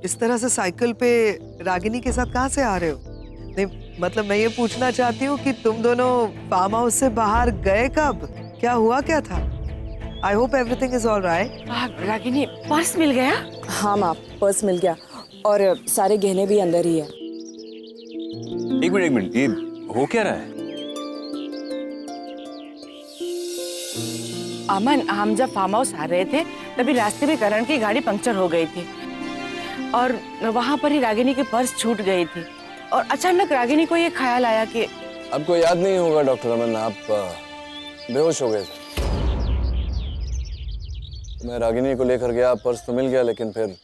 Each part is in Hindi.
इस तरह से साइकिल पे रागिनी के साथ कहाँ से आ रहे हो? नहीं मतलब मैं ये पूछना चाहती हूँ कि तुम दोनों फार्म हाउस से बाहर गए कब? क्या हुआ क्या था? I hope everything is all right. Ragini purse मिल गया? हाँ माँ, पर्स मिल गया और सारे गहने भी अंदर ही है। एक मिनट, ये हो क्या रहा है? अमन, हम जब फार्म हाउस आ रहे थे तभी रास्ते में करण की गाड़ी पंक्चर हो गई थी और वहां पर ही रागिनी की पर्स छूट गई थी और अचानक रागिनी को ये ख्याल आया कि आपको याद नहीं होगा डॉक्टर अमन, आप बेहोश हो गए थे। मैं रागिनी को लेकर गया, पर्स तो मिल गया लेकिन फिर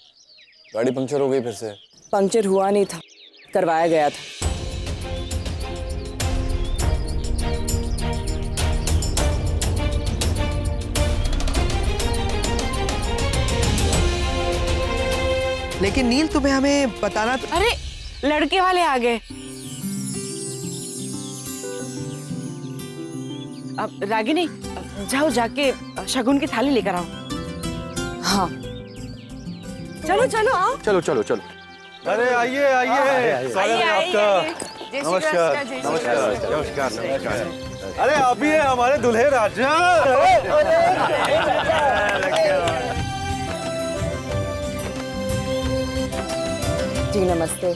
गाड़ी पंक्चर हो गई फिर से। पंक्चर हुआ नहीं था, करवाया गया था। लेकिन नील तुम्हें हमें बताना तो... अरे लड़के वाले आ गए। अब रागिनी जाओ जाके शगुन की थाली लेकर आओ। हाँ चलो चलो आओ। चलो चलो चलो। अरे आइए आइए, स्वागत है आपका। नमस्कार नमस्कार। नमस्कार। अरे आप ही है हमारे दुल्हे राजा। जी नमस्ते।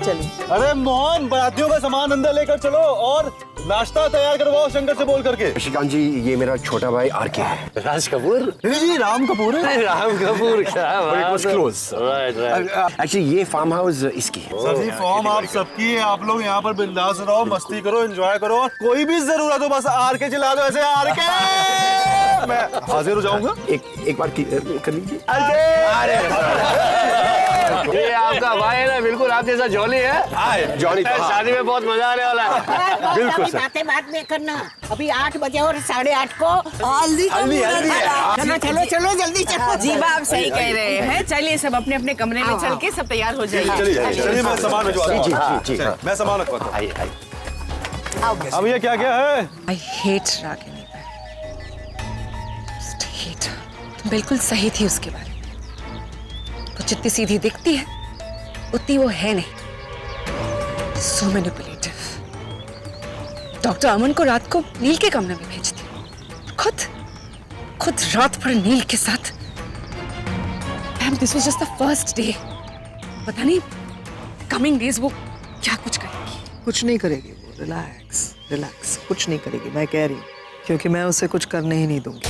चलिए। अरे मोहन, बारातियों का सामान अंदर लेकर चलो और नाश्ता तैयार करवाओ शंकर से बोल करके। श्रीकांत जी, ये मेरा छोटा भाई आरके है। राज कपूर? जी राम कपूर है। राम कपूर क्या बात है। क्लोज। राइट। एक्चुअली ये फार्म हाउस इसकी है। सर जी फॉर्म आप सबकी है, आप लोग यहाँ पर बिंदास रहो, मस्ती करो, एंजॉय करो, कोई भी जरूरत हो बस आर के चिल्ला दो ऐसे आर के। मैं हाजिर हो जाऊंगा। एक बार कर लीजिए। ये आपका भाई है ना, बिल्कुल आप जैसा जॉली है। जॉनी शादी में बहुत मजा आने वाला है। बिल्कुल सर। बातें बाद में करना, अभी 8 बजे और 8:30 को हल्दी चलो चलो चलो जल्दी चलो। जी आप सही कह रहे हैं। चलिए सब अपने अपने कमरे में चल के सब तैयार हो जाइए। चलिए मैं सामान भिजवाता हूँ। जी जी। मैं सामान रखवाता हूँ। आइए आइए। अब ये क्या क्या है? I hate Ragini. Hate। तुम बिल्कुल सही थी उसके बारे में। वो जितनी सीधी दिखती है उतनी वो है नहीं। So manipulative। डॉक्टर अमन को रात को नील के कमरे में भेजती, खुद रात भर नील के साथ। This was just the first day। पता नहीं coming days वो क्या कुछ करेगी। कुछ नहीं करेगी वो, रिलैक्स रिलैक्स, कुछ नहीं करेगी, मैं कह रही हूँ, क्योंकि मैं उसे कुछ करने ही नहीं दूंगी,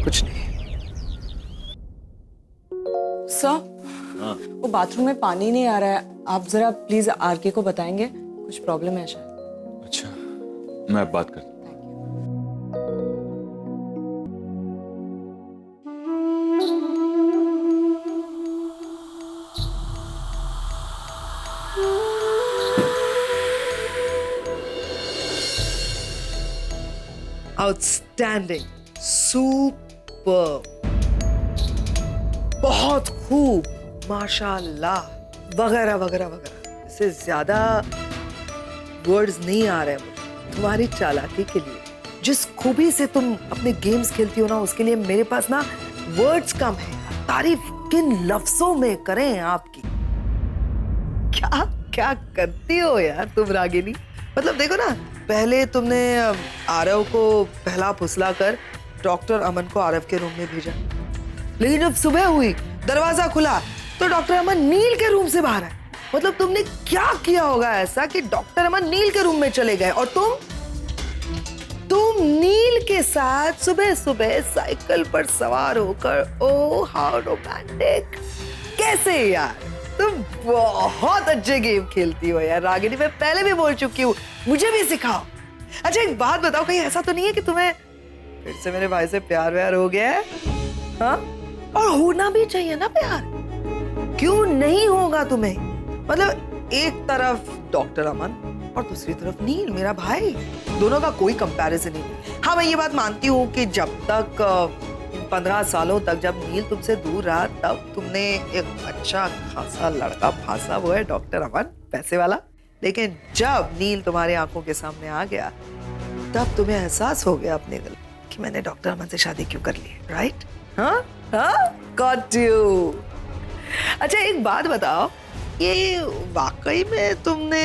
कुछ नहीं। सर, वो बाथरूम में पानी नहीं आ रहा है, आप जरा प्लीज आरके को बताएंगे, कुछ प्रॉब्लम है शायद। अच्छा, मैं अब बात करता हूँ। आउटस्टैंडिंग, सुपर, बहुत खूब, माशाल्लाह, वगैरह वगैरह वगैरह। इससे ज्यादा वर्ड्स नहीं आ रहे हैं मुझे तुम्हारी चालाकी के लिए। जिस खूबी से तुम अपने गेम्स खेलती हो ना, उसके लिए मेरे पास ना वर्ड्स कम है। तारीफ किन लफ्जों में करें आपकी। क्या क्या करती हो यार तुम रागिनी। मतलब देखो ना, पहले तुमने आरव को पहला फुसला कर डॉक्टर अमन को आरव के रूम में भेजा, लेकिन जब सुबह हुई, दरवाजा खुला तो डॉक्टर अमन नील के रूम से बाहर आए। मतलब तुमने क्या किया होगा ऐसा कि डॉक्टर अमन नील के रूम में चले गए और तुम नील के साथ सुबह सुबह साइकिल पर सवार होकर, ओ हाउ रोमांटिक। कैसे यार, तुम बहुत अच्छे गेम खेलती हो यार रागिनी, मैं पहले भी बोल चुकी हूँ, मुझे भी सिखाओ। अच्छा एक बात बताओ, कहीं ऐसा तो नहीं है कि तुम्हें फिर से मेरे भाई से प्यार व्यार हो गया है? हाँ, और होना भी चाहिए ना प्यार, क्यों नहीं होगा तुम्हें? मतलब एक तरफ डॉक्टर अमन और दूसरी तरफ नील, मेरा भाई, दोनों का कोई कंपैरिजन नहीं। हाँ मैं ये बात मानती हूँ कि जब तक 15 सालों तक जब नील तुमसे दूर रहा, तब तुमने एक अच्छा खासा लड़का फांसा, वो है डॉक्टर अमन, पैसे वाला। लेकिन जब नील तुम्हारे आंखों के सामने आ गया तब तुम्हें एहसास हो गया अपने दिल कि मैंने डॉक्टर अमन से शादी क्यों कर ली, राइट? हाँ हाँ, गॉट यू। अच्छा एक बात बताओ, ये वाकई में तुमने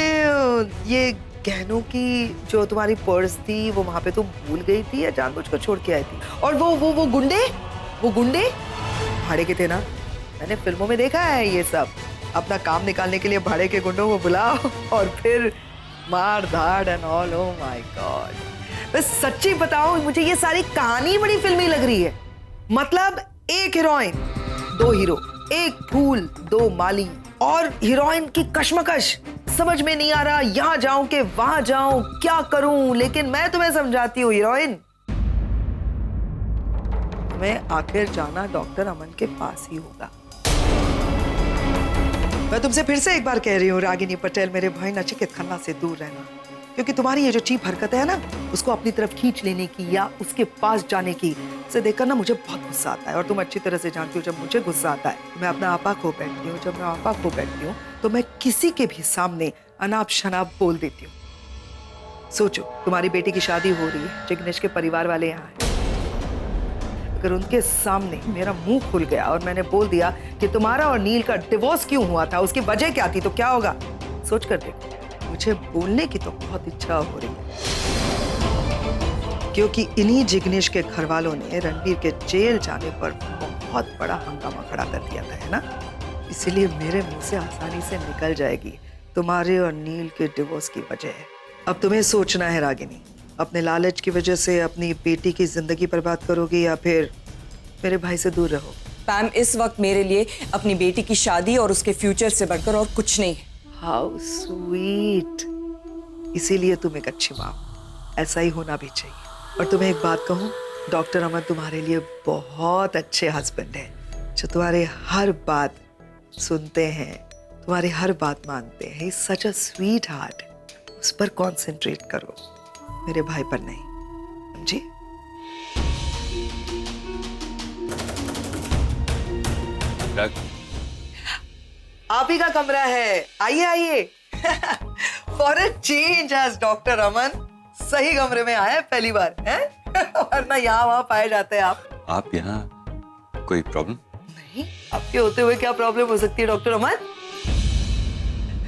ये गहनों की जो तुम्हारी पर्स थी वो वहां पे तुम भूल गई थी या जानबूझकर छोड़ के आई थी? और वो गुंडे भाड़े के थे ना? मैंने फिल्मों में देखा है ये सब। अपना काम निकालने के लिए भाड़े के गुंडों को बुलाओ और फिर मार धाड़ and all. Oh my God. बस सच्ची बताओ, मुझे ये सारी कहानी बड़ी फिल्मी लग रही है। मतलब एक हीरोइन, दो हीरो, एक फूल दो माली, और हीरोइन की कश्मकश, समझ में नहीं आ रहा यहां जाऊं कि वहां जाऊं, क्या करूं। लेकिन मैं तुम्हें समझाती हूँ हीरोइन, तुम्हें आखिर जाना डॉक्टर अमन के पास ही होगा। मैं तुमसे फिर से एक बार कह रही हूँ रागिनी पटेल, मेरे भाई नचिकेत खन्ना से दूर रहना, क्योंकि तुम्हारी ये जो चीप हरकत है ना, उसको अपनी तरफ खींच लेने की या उसके पास जाने की, उसे देखकर ना मुझे बहुत गुस्सा आता है। और तुम अच्छी तरह से जानती हो जब मुझे गुस्सा आता है मैं अपना आपा खो बैठती हूँ। जब मैं आपा खो बैठती हूँ तो मैं किसी के भी सामने अनाप शनाप बोल देती हूँ। सोचो तुम्हारी बेटी की शादी हो रही है, जिग्नेश के परिवार वाले यहाँ हैं। अगर उनके सामने मेरा मुंह खुल गया और मैंने बोल दिया कि तुम्हारा और नील का डिवोर्स क्यों हुआ था, उसकी वजह क्या थी, तो क्या होगा? सोच कर देखो। मुझे बोलने की तो बहुत इच्छा हो रही है, क्योंकि इन्हीं जिग्नेश के घर वालों ने रणबीर के जेल जाने पर बहुत बड़ा हंगामा खड़ा कर दिया था, है ना? इसीलिए मेरे मुंह से आसानी से निकल जाएगी तुम्हारे और नील के डिवोर्स की वजह। अब तुम्हें सोचना है रागिनी, अपने लालच की वजह से अपनी बेटी की जिंदगी बर्बाद करोगी या फिर मेरे भाई से दूर रहो? मैम, इस वक्त मेरे लिए अपनी बेटी की शादी और उसके फ्यूचर से बढ़कर और कुछ नहीं है। How sweet. इसीलिए तुम एक अच्छी माँ, ऐसा ही होना भी चाहिए। और तुम्हें एक बात कहूँ, डॉक्टर अमन तुम्हारे लिए बहुत अच्छे हस्बैंड हैं, जो तुम्हारे हर बात सुनते हैं, तुम्हारी हर बात मानते हैं। सच अ स्वीट हार्ट। उस पर कॉन्सेंट्रेट करो, मेरे भाई पर नहीं, समझी? आप ही का कमरा है, आइए आइए। फॉर अ चेंज आज डॉक्टर अमन सही कमरे में आए पहली बार, हैं? वरना यहाँ वहाँ पाए जाते हैं आप यहाँ कोई प्रॉब्लम? नहीं, आपके होते हुए क्या प्रॉब्लम हो सकती है डॉक्टर अमन?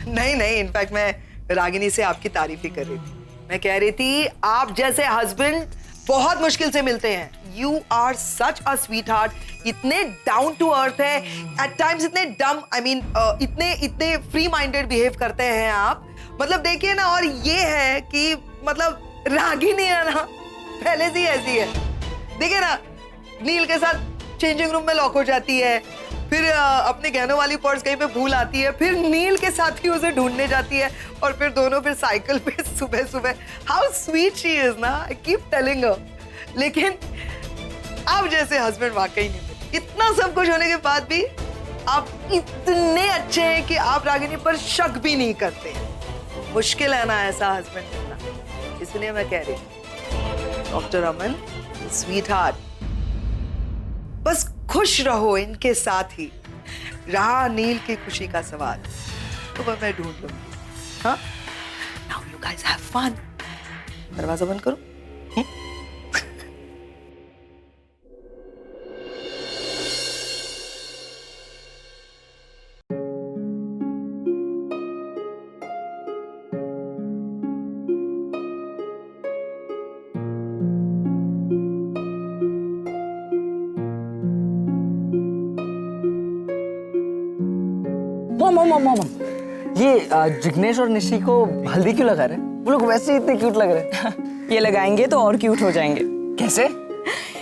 नहीं नहीं, इनफैक्ट मैं रागिनी से आपकी तारीफ ही कर रही थी। मैं कह रही थी आप जैसे हस्बैंड बहुत मुश्किल से मिलते हैं। You are such a sweetheart, इतने डाउन टू अर्थ है, एट टाइम्स इतने डम, आई मीन इतने फ्री माइंडेड बिहेव करते हैं आप। मतलब देखिए ना, और ये है कि मतलब रागिनी है ना पहले से ही ऐसी है। देखिए ना, नील के साथ चेंजिंग रूम में लॉक हो जाती है, फिर अपने गहनों वाली पर्स कहीं पे भूल आती है, फिर नील के साथ ही उसे ढूंढने जाती है, और फिर दोनों फिर साइकिल पे सुबह सुबह। हाउ स्वीट शी इज ना, आई कीप टेलिंग हर। लेकिन आप जैसे हस्बैंड वाकई नहीं मिले। इतना सब कुछ होने के बाद भी आप इतने अच्छे हैं कि आप रागिनी पर शक भी नहीं करते। मुश्किल है ना ऐसा हस्बैंड मिलना, इसलिए मैं कह रही हूँ डॉक्टर अमन, स्वीट हार्ट, बस खुश रहो इनके साथ ही। रहा नील की खुशी का सवाल तो मैं ढूंढ लूंगी। हाँ, now you guys have fun. दरवाजा बंद करो। मम, ये जिग्नेश और निशी को हल्दी क्यों लगा रहे? वो लोग वैसे ही इतने क्यूट लग रहे हैं। ये लगाएंगे तो और क्यूट हो जाएंगे। कैसे?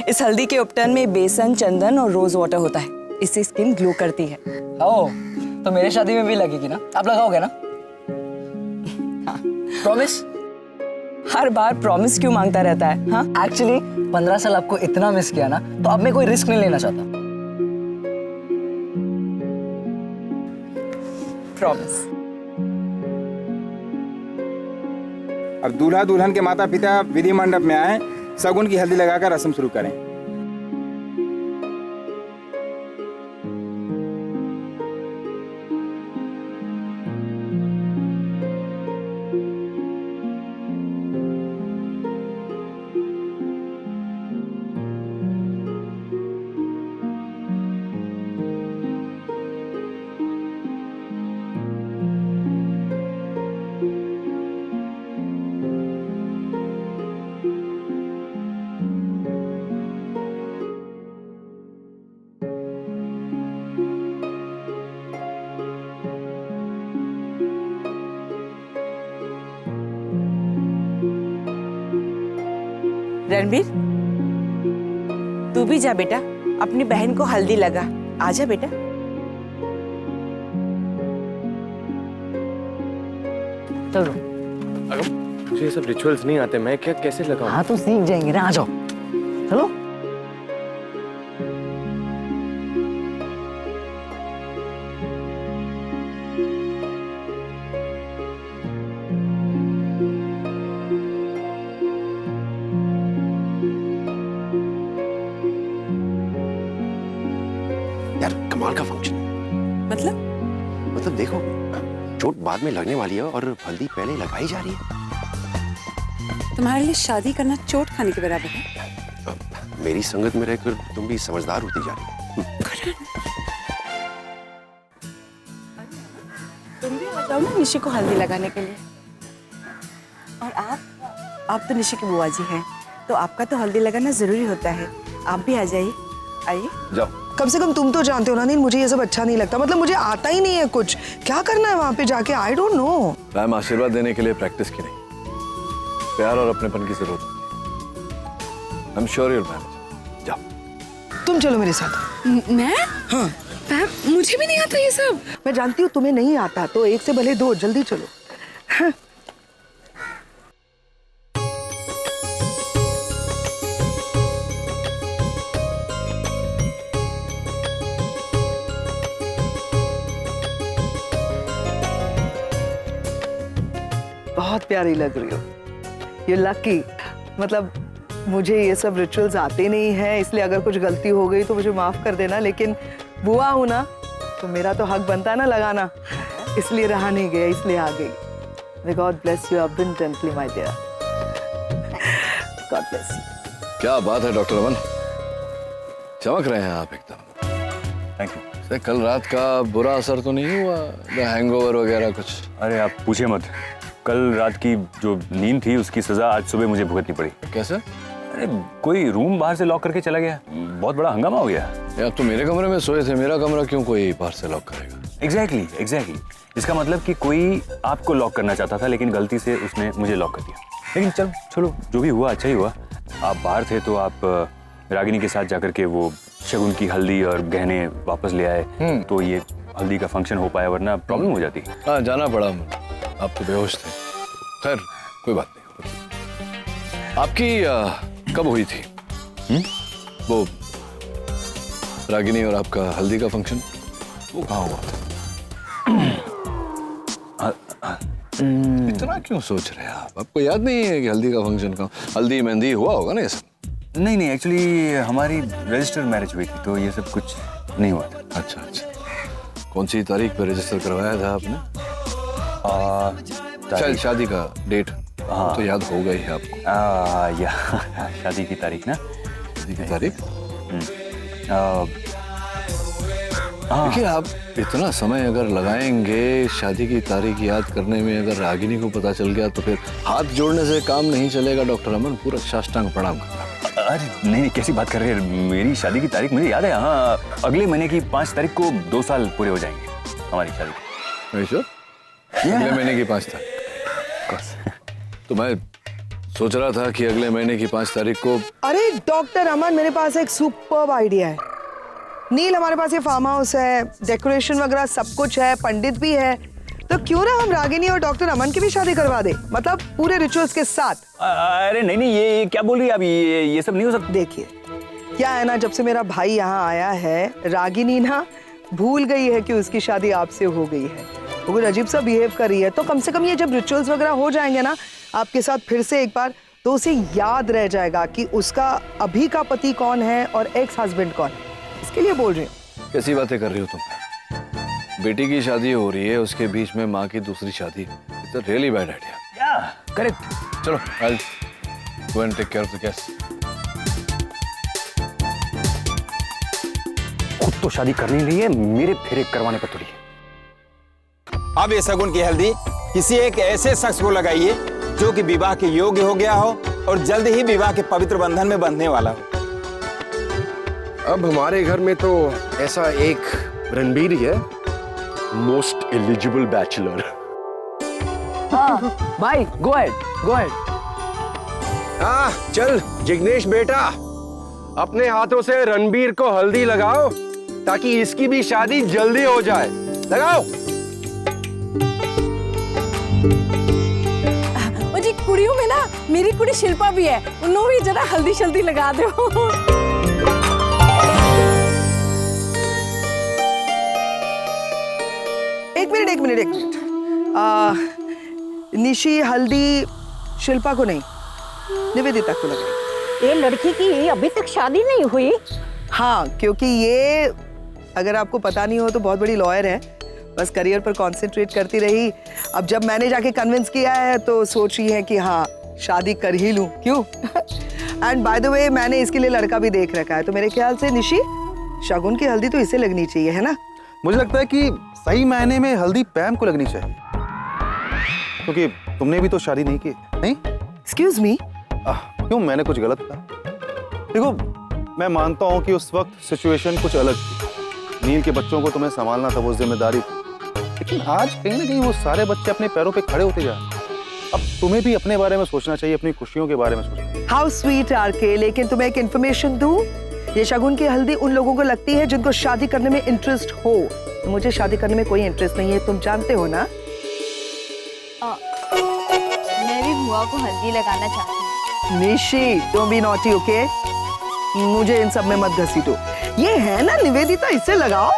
इस हल्दी के उपटन में बेसन, चंदन और रोज वाटर होता है, इससे स्किन ग्लो करती है। ओ, तो मेरे शादी में भी लगेगी ना? आप लगाओगे ना? हाँ। प्रॉमिस? हर बार प्रॉमिस क्यों मांगता रहता है? हाँ, एक्चुअली 15 साल आपको इतना मिस किया ना, तो अब मैं कोई रिस्क नहीं लेना चाहता। प्रॉमिस। अब दूल्हा दुल्हन के माता पिता विधि मंडप में आए, शगुन की हल्दी लगाकर रस्म शुरू करें। रणबीर, तू भी जा बेटा, अपनी बहन को हल्दी लगा। आजा बेटा। चलो। अगर मुझे ये सब रिचुअल्स नहीं आते, मैं क्या कैसे लगाऊं? हाँ तो सीख जाएंगे ना, आ जाओ। चलो। यार कमाल का फंक्शन। मतलब देखो, चोट बाद में लगने वाली है और हल्दी पहले लगाई जा रही है। तुम्हारे लिए शादी करना चोट खाने के बराबर है। मेरी संगत में रहकर तुम भी समझदार होती जा रही हो। तुम भी आ जाओ ना निशी को हल्दी लगाने के लिए। और आप तो निशी की बुआ जी हैं, तो आपका तो हल्दी लगाना जरूरी होता है। आप भी आ जाइए, आइए। जाओ। कम से कम तुम तो जानते हो ना नील, मुझे ये सब अच्छा नहीं लगता। मतलब मुझे आता ही नहीं है कुछ। क्या करना है वहां पे जाके, आई डोंट नो। मैम आशीर्वाद देने के लिए प्रैक्टिस की नहीं, प्यार और अपनेपन की जरूरत होती है। आई एम श्योर यूल मैनेज। जाओ। तुम चलो मेरे साथ। मैं? हाँ मैम मुझे भी नहीं आता ये सब। मैं जानती हूँ तुम्हें नहीं आता, तो एक से भले दो, जल्दी चलो। हाँ। बहुत प्यारी लग रही हो। You lucky. मतलब मुझे ये सब रिचुअल्स आते नहीं हैं, इसलिए अगर कुछ गलती हो गई तो मुझे माफ कर देना, लेकिन बुआ हूं ना, तो मेरा तो हक बनता है ना लगाना। इसलिए रहा नहीं गया, इसलिए आ गई। May God bless you abundantly, my dear. God bless you. क्या बात है डॉक्टर अमन, चमक रहे हैं आप एकदम। Thank you. से कल रात का बुरा असर तो नहीं हुआ, हैंगओवर वगैरह कुछ? अरे आप पूछिए मत, कल रात की जो नींद थी उसकी सजा आज सुबह मुझे भुगतनी पड़ी। कैसे? अरे कोई रूम बाहर से लॉक करके चला गया, बहुत बड़ा हंगामा हो गया। यार तो मेरे कमरे में सोए थे, मेरा कमरा क्यों कोई बाहर से लॉक करेगा? एग्जैक्टली। इसका मतलब कि कोई आपको लॉक करना चाहता था, लेकिन गलती से उसने मुझे लॉक कर दिया। लेकिन चलो जो भी हुआ अच्छा ही हुआ। आप बाहर थे तो आप रागिनी के साथ जाकर के वो शगुन की हल्दी और गहने वापस ले आए, तो ये हल्दी का फंक्शन हो पाया, वरना प्रॉब्लम हो जाती। हाँ जाना पड़ा, आप तो बेहोश थे। खैर कोई बात नहीं। आपकी कब हुई थी वो रागिनी और आपका हल्दी का फंक्शन? वो कहाँ हुआ था? इतना क्यों सोच रहे हैं आप? आपको याद नहीं है कि हल्दी का फंक्शन का हल्दी मेहंदी हुआ होगा ना ये सब? नहीं, एक्चुअली हमारी रजिस्टर्ड मैरिज हुई थी, तो ये सब कुछ नहीं हुआ था। अच्छा। कौन सी तारीख पे रजिस्टर करवाया था आपने? चल शादी का डेट तो याद होगा ही आपको। या शादी की तारीख ना? शादी की तारीख? देखिए आप इतना समय अगर लगाएंगे शादी की तारीख याद करने में, अगर रागिनी को पता चल गया तो फिर हाथ जोड़ने से काम नहीं चलेगा डॉक्टर अमन, पूरा साष्टांग प्रणाम करना। अरे नहीं, कैसी बात कर रहे हैं? मेरी शादी की तारीख मुझे याद है। हाँ, अगले महीने की 5 तारीख को 2 साल पूरे हो जाएंगे हमारी शादी। अगले महीने की 5 तारीख? तो मैं सोच रहा था कि अगले महीने की 5 तारीख को। अरे डॉक्टर अमन, मेरे पास एक सुपर्ब आइडिया है। नील, हमारे पास ये फार्म हाउस है, डेकोरेशन वगैरह सब कुछ है, पंडित भी है, तो क्यों ना हम रागिनी और डॉक्टर अमन की भी शादी करवा दे, मतलब पूरे रिचुअल्स के साथ। अरे नहीं, ये क्या बोल रही है आप? ये सब नहीं हो सकता। देखिए क्या है ना, जब से मेरा भाई यहाँ आया है, रागिनी ना भूल गई है कि उसकी शादी आपसे हो गई है। वो कुछ अजीब सा बिहेव कर रही है, तो कम से कम ये जब रिचुअल्स वगैरह हो जाएंगे ना आपके साथ फिर से एक बार, तो उसे याद रह जाएगा कि उसका अभी का पति कौन है और एक्स हस्बैंड कौन है। इसके लिए बोल रही हूँ। कैसी बातें कर रही हो तुम? बेटी की शादी हो रही है, उसके बीच में माँ की दूसरी शादी। It's a really bad idea. Correct. चलो I go and take care of the guest. खुद तो शादी करनी नहीं है, मेरे फेरे करवाने पर तुली है। अब ये शगुन की हल्दी किसी एक ऐसे शख्स को लगाइए जो कि विवाह के योग्य हो गया हो और जल्द ही विवाह के पवित्र बंधन में बंधने वाला हो। अब हमारे घर में तो ऐसा एक रणबीर ही है, मोस्ट एलिजिबल बैचलर। हाँ भाई, गो अहेड। हाँ चल जिग्नेश बेटा, अपने हाथों से रणबीर को हल्दी लगाओ ताकि इसकी भी शादी जल्दी हो जाए। लगाओ। जी कुड़ियों में ना मेरी कुड़ी शिल्पा भी है, उन्होंने भी जरा हल्दी शल्दी लगा दो। एक मिनट। निशी हल्दी शिल्पा को नहीं, निवेदिता को लगाई। ये लड़की की अभी तक शादी नहीं हुई? हाँ, क्योंकि ये अगर आपको पता नहीं हो तो बहुत बड़ी लॉयर है, बस करियर पर कंसंट्रेट करती रही। अब जब मैंने जाके कन्विंस किया है तो सोच रही है कि हाँ शादी कर ही लूं, क्यों? एंड बाय द वे मैंने इसके लिए लड़का भी देख रखा है, तो मेरे ख्याल से निशी शगुन की हल्दी तो इसे लगनी चाहिए, है ना? मुझे लगता है कि सही मायने में हल्दी पैम को लगनी चाहिए, क्योंकि तुमने भी तो शादी नहीं की, नहीं? एक्सक्यूज मी, क्यों मैंने कुछ गलत कहा? देखो मैं मानता हूँ कि उस वक्त सिचुएशन कुछ अलग थी, नील के बच्चों को तुम्हें संभालना था, वो जिम्मेदारी थी, लेकिन आज कहीं ना कहीं वो सारे बच्चे अपने पैरों पे खड़े होते जा रहे हैं। अब तुम्हें भी अपने बारे में सोचना चाहिए, अपनी खुशियों के बारे में सोचना चाहिए। हाउ स्वीट आरके, लेकिन तुम्हें एक इन्फॉर्मेशन दूं, ये शगुन की हल्दी उन लोगों को लगती है जिनको शादी करने में इंटरेस्ट हो। मुझे शादी करने में कोई इंटरेस्ट नहीं है, तुम जानते हो ना? मैं भी बुआ को हल्दी लगाना चाहती हूँ। निशी, तुम भी नॉटी, ओके? मुझे इन सब में मत घसीटो। ये है ना निवेदिता, इससे लगाओ।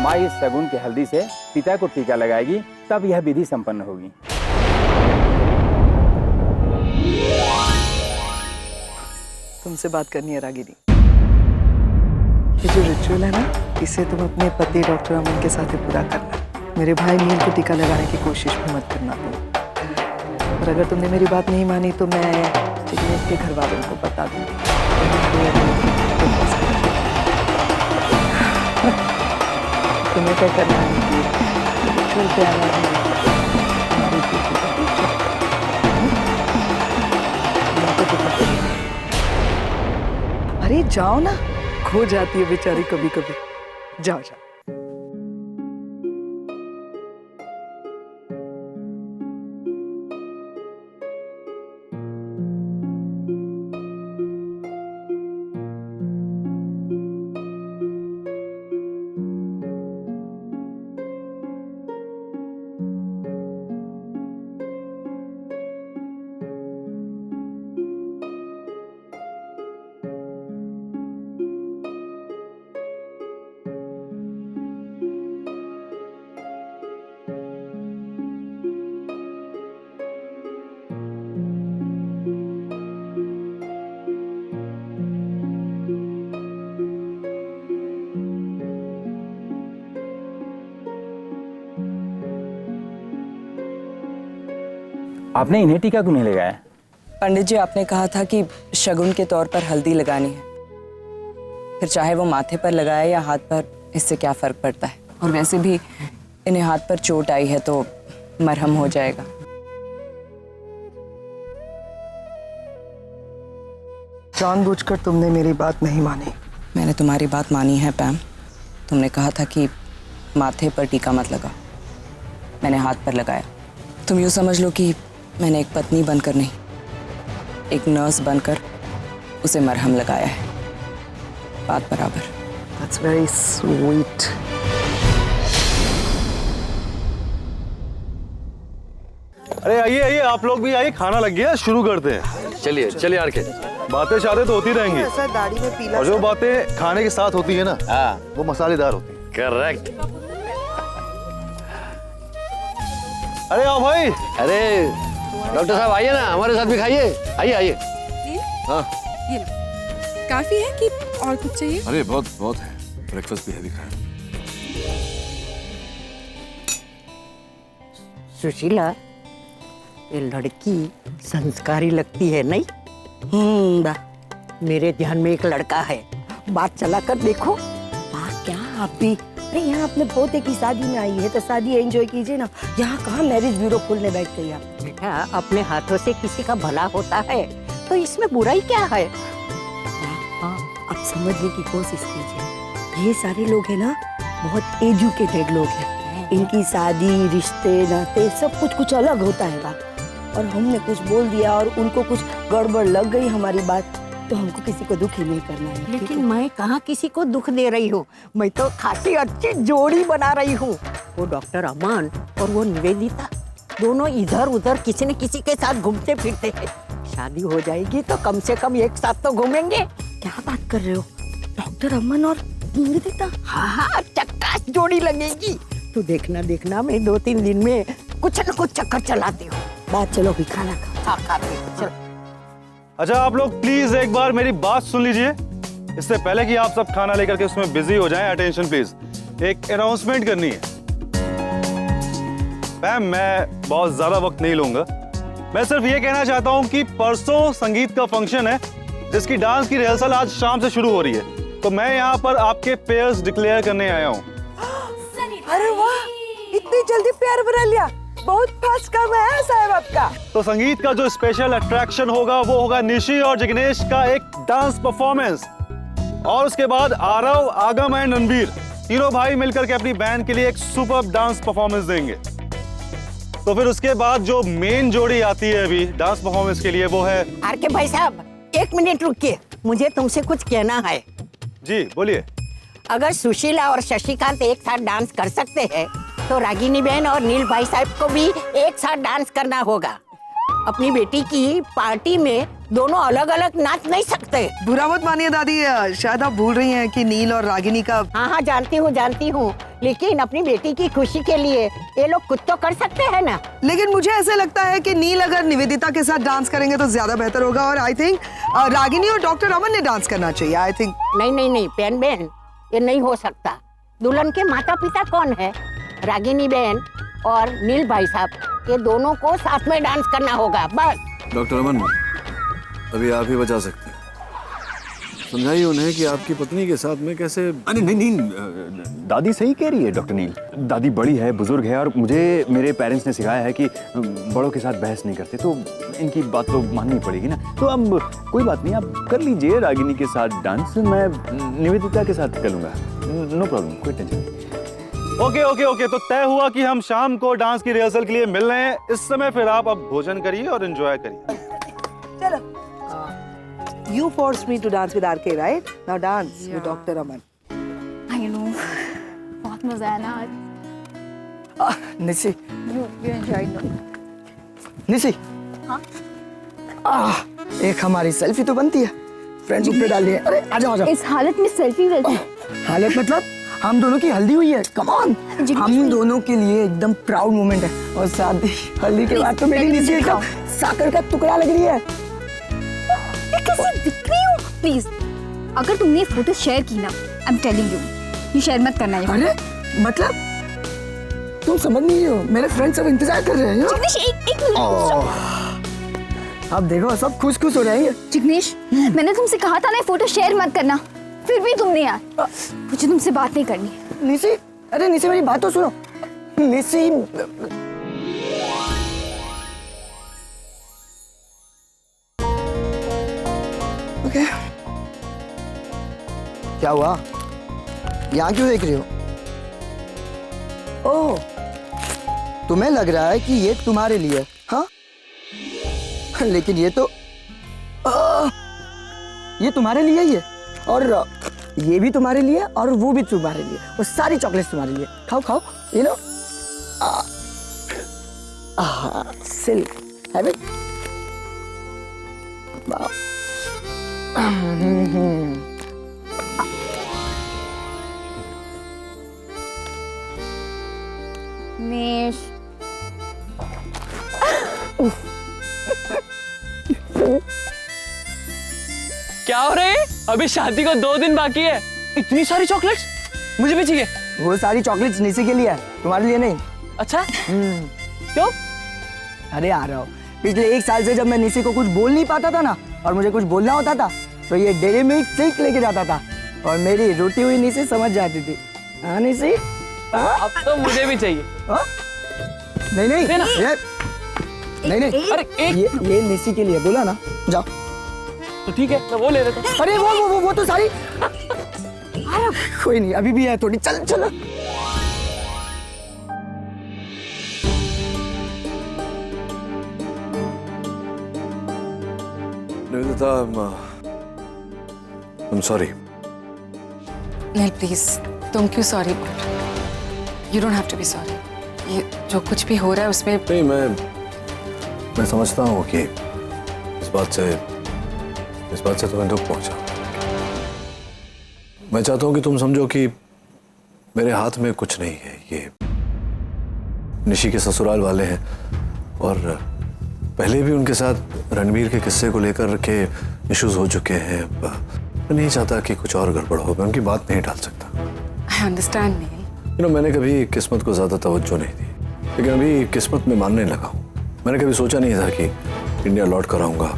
माँ इस शगुन की हल्दी से पिता को टीका लगाएगी, तब यह विधि संपन्न होगी। तुमसे बात करनी है रागिनी। ये जो रिचुअल है ना, इसे तुम अपने पति डॉक्टर अमन के साथ ही पूरा करना। मेरे भाई नील को टीका लगाने की कोशिश भी मत करना तुम। और अगर तुमने मेरी बात नहीं मानी तो मैं जिग्नेश के घर वालों को बता दूंगी। तुम्हें क्या करना है? रिचुअल पे आना है। अरे जाओ ना, खो जाती है बेचारी कभी कभी। जाओ जाओ। आपने इन्हें टीका क्यों नहीं लगाया? पंडित जी, आपने कहा था कि शगुन के तौर पर हल्दी लगानी है, फिर चाहे वो माथे पर लगाए या हाथ पर, इससे क्या फर्क पड़ता है? और वैसे भी इन्हें हाथ पर चोट आई है तो मरहम हो जाएगा। जानबूझकर तुमने मेरी बात नहीं मानी। मैंने तुम्हारी बात मानी है पैम। तुमने कहा था कि माथे पर टीका मत लगा, मैंने हाथ पर लगाया। तुम यूँ समझ लो कि मैंने एक पत्नी बनकर नहीं, एक नर्स बनकर उसे मरहम लगाया है। बात बराबर। That's very sweet. अरे आइए आइए, आप लोग भी आइए, खाना लग गया, शुरू करते हैं। चलिए चलिए आरके। बातें शायद तो होती रहेंगी, ऐसा दाढ़ी में पीला और जो बातें खाने के साथ होती है ना, हाँ वो मसालेदार होती है। करेक्ट। अरे आओ भाई। अरे डॉक्टर साहब आइए ना, हमारे साथ भी खाइए। आइए आइए। हाँ ये लो। काफी है कि और कुछ चाहिए? अरे बहुत बहुत है, ब्रेकफास्ट भी हैवी खाया। सुशीला, ये लड़की संस्कारी लगती है नहीं? मेरे ध्यान में एक लड़का है, बात चला कर देखो। क्या आप भी? अरे यहाँ अपने पोते की शादी में आई है तो शादी एंजॉय कीजिए ना। यहाँ कहाँ मैरिज ब्यूरो खोलने बैठ गई आप? बेटा, अपने हाथों से किसी का भला होता है तो इसमें बुराई क्या है? हाँ, आप समझने की कोशिश कीजिए, ये सारे लोग हैं ना बहुत एजुकेटेड लोग हैं। इनकी शादी, रिश्ते, नाते सब कुछ अलग होता है बात। और हमने कुछ बोल दिया और उनको कुछ गड़बड़ लग गई हमारी बात, तो हमको किसी को दुखी नहीं करना है। लेकिन मैं कहाँ किसी को दुख दे रही हूँ, मैं तो खासी अच्छी जोड़ी बना रही हूँ। वो डॉक्टर अमन और वो निवेदिता दोनों इधर उधर किसी न किसी के साथ घूमते फिरते हैं। शादी हो जाएगी तो कम से कम एक साथ तो घूमेंगे। क्या बात कर रहे हो? डॉक्टर अमन और निवेदिता? हाँ, चक्कास जोड़ी लगेगी। तू देखना मैं 2-3 दिन में कुछ न कुछ चक्कर चलाती हूँ। बात चलो भी खाना खाओ। हाँ, खाते हैं, चलो। अच्छा आप लोग प्लीज एक बार मेरी बात सुन लीजिए, इससे पहले कि आप सब खाना लेकर के उसमें बिजी हो जाएं। अटेंशन प्लीज, एक अनाउंसमेंट करनी है। मैम मैं बहुत ज्यादा वक्त नहीं लूंगा, मैं सिर्फ ये कहना चाहता हूं कि परसों संगीत का फंक्शन है जिसकी डांस की रिहर्सल आज शाम से शुरू हो रही है, तो मैं यहाँ पर आपके पेयर्स डिक्लेयर करने आया हूँ। अरे वाह, इतनी जल्दी प्यार बना लिया, बहुत फास्ट काम है साहब आपका। तो संगीत का जो स्पेशल अट्रैक्शन होगा वो होगा निशी और जिग्नेश का एक डांस परफॉर्मेंस, और उसके बाद आरव, आगम एंड रणबीर तीनों भाई मिलकर के अपनी बैंड के लिए एक सुपर डांस परफॉर्मेंस देंगे। तो फिर उसके बाद जो मेन जोड़ी आती है अभी डांस परफॉर्मेंस के लिए वो है। आरके भाई साहब 1 मिनट रुकिए, मुझे तुमसे कुछ कहना है। जी बोलिए। अगर सुशीला और शशिकांत एक साथ डांस कर सकते हैं तो रागिनी बहन और नील भाई साहब को भी एक साथ डांस करना होगा। अपनी बेटी की पार्टी में दोनों अलग अलग नाच नहीं सकते। बुरा मत मानिए दादी, शायद आप भूल रही हैं कि नील और रागिनी का। हाँ, जानती हूँ, लेकिन अपनी बेटी की खुशी के लिए ये लोग कुछ तो कर सकते हैं ना। लेकिन मुझे ऐसे लगता है कि नील अगर निवेदिता के साथ डांस करेंगे तो ज्यादा बेहतर होगा, और आई थिंक रागिनी और डॉक्टर अमन ने डांस करना चाहिए। आई थिंक नहीं पेन बहन, ये नहीं हो सकता। दुल्हन के माता पिता कौन है? रागिनी बहन और नील भाई साहब, ये दोनों को साथ में डांस करना होगा बस। डॉक्टर अमन, अभी आप ही बचा सकते हैं, समझाइए उन्हें कि आपकी पत्नी के साथ में कैसे। अरे नहीं, दादी सही कह रही है डॉक्टर नील। दादी बड़ी है, बुजुर्ग है, और मुझे मेरे पेरेंट्स ने सिखाया है कि बड़ों के साथ बहस नहीं करते, तो इनकी बात तो माननी पड़ेगी ना। तो अब कोई बात नहीं, आप कर लीजिए रागिनी के साथ डांस, मैं निवेदिता के साथ कर लूंगा, नो प्रॉब्लम, कोई टेंशन नहीं। ओके, तो तय हुआ कि हम शाम को डांस की रिहर्सल के लिए मिल रहे हैं। इस समय फिर आप अब भोजन करिए और एंजॉय करिए। चलो। You forced me to dance with RK, right? Now dance with Dr. Aman. I know. बहुत मजा आया ना आज। Nishi, You enjoyed it. Nishi. हाँ? एक हमारी सेल्फी तो बनती है, फ्रेंड्स ग्रुप पे डालिए। अरे आ जाओ। इस हालत में सेल्फी वैसे? हालत मतलब हम दोनों की हल्दी हुई है, कम ऑन। हम दोनों के लिए एकदम प्राउड मोमेंट है, और शादी हल्दी के बाद तो मेरी निशी एकदम साकर का टुकड़ा लग रही है। कैसी दिख रही हूँ? प्लीज, अगर तुमने फोटो शेयर की ना, आई एम टेलिंग यू, ये शेयर मत करना। अरे मतलब तुम समझ नहीं हो, मेरे फ्रेंड सब इंतजार कर रहे हैं। जिग्नेश एक मिनट। अब देखो सब खुश हो रहे हैं। जिग्नेश, मैंने तुमसे कहा था ना फोटो शेयर मत करना, फिर भी तुमने। यार मुझे तुमसे बात नहीं करनी। निशी, अरे निशी मेरी बात तो सुनो। निशी, ओके, क्या हुआ? यहाँ क्यों देख रही हो? ओह, तुम्हें लग रहा है कि ये तुम्हारे लिए, हाँ? लेकिन ये तो ये तुम्हारे लिए ही है, और ये भी तुम्हारे लिए, और वो भी तुम्हारे लिए, वो सारी चॉकलेट्स तुम्हारे लिए। खाओ, ये लो। सिल्क है भाई। नेश, क्या हो रहा है? अभी शादी को 2 दिन बाकी है, इतनी सारी चॉकलेट्स मुझे भी चाहिए। वो सारी चॉकलेट्स निशी के लिए है, तुम्हारे लिए नहीं। अच्छा? क्यों? अरे आ रहा हो, पिछले 1 साल से जब मैं निशी को कुछ बोल नहीं पाता था ना, और मुझे कुछ बोलना होता था, तो ये डेयरी मिल्क शेक लेके जाता था, और मेरी रोटी हुई निशी समझ जाती थी। हाँ निशी? अब तो मुझे भी चाहिए। नहीं, अरे ये निशी के लिए बोला ना, जाओ। तो ठीक है, मैं वो ले लेता हूँ। अरे वो तो सारी कोई नहीं, अभी भी है थोड़ी। चल चलो। Nivedita, I'm sorry. नहीं प्लीज, तुम क्यों सॉरी बोल रहे हो? You don't have to be sorry. ये जो कुछ भी हो रहा है उसमें नहीं, मैं समझता हूँ कि इस बात से तुम्हें दुख पहुंचा। मैं चाहता हूँ कि तुम समझो कि मेरे हाथ में कुछ नहीं है। ये निशी के ससुराल वाले हैं और पहले भी उनके साथ रणवीर के किस्से को लेकर के इश्यूज हो चुके हैं। मैं नहीं चाहता कि कुछ और गड़बड़ हो। मैं उनकी बात नहीं टाल सकता। आई अंडरस्टैंड नील। मैंने कभी किस्मत को ज्यादा तवज्जो नहीं दी, लेकिन अभी किस्मत में मानने लगा हूँ। मैंने कभी सोचा नहीं था कि इंडिया लौट कर आऊंगा,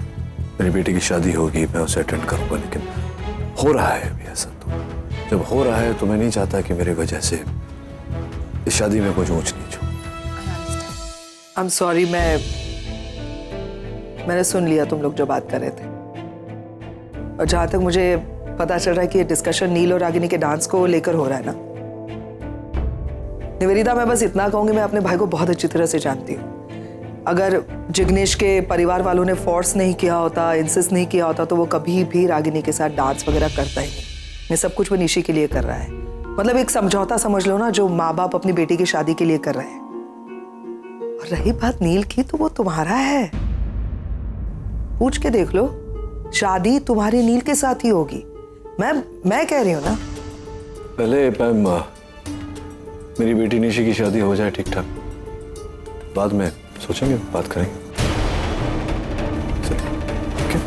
मेरी बेटी की शादी होगी, मैं उसे अटेंड करूंगा, लेकिन हो रहा है अभी ऐसा। तो जब हो रहा है तो मैं नहीं चाहता कि मेरी वजह से इस शादी में कुछ ऊंच नीच हो। आई एम सॉरी, मैंने सुन लिया तुम लोग जो बात कर रहे थे, और जहां तक मुझे पता चल रहा है कि ये डिस्कशन नील और रागिनी के डांस को लेकर हो रहा है ना। निवेदिता, मैं बस इतना कहूंगी, मैं अपने भाई को बहुत अच्छी तरह से जानती हूँ। अगर जिग्नेश के परिवार वालों ने फोर्स नहीं किया होता, इंसिस्ट नहीं किया होता, तो वो कभी भी रागिनी के साथ डांस वगैरह करता ही नहीं। ये सब कुछ वो निशी के लिए कर रहा है। मतलब एक समझौता समझ लो ना, जो माँ बाप अपनी बेटी की शादी के लिए कर रहे हैं। और रही बात नील की, तो वो तुम्हारा है, पूछ के देख लो। शादी तुम्हारी नील के साथ ही होगी। मैं कह रही हूँ ना। पहले मेरी बेटी निशी की शादी हो जाए ठीक ठाक, बाद में सोचेंगे, बात करेंगे। ठीक है?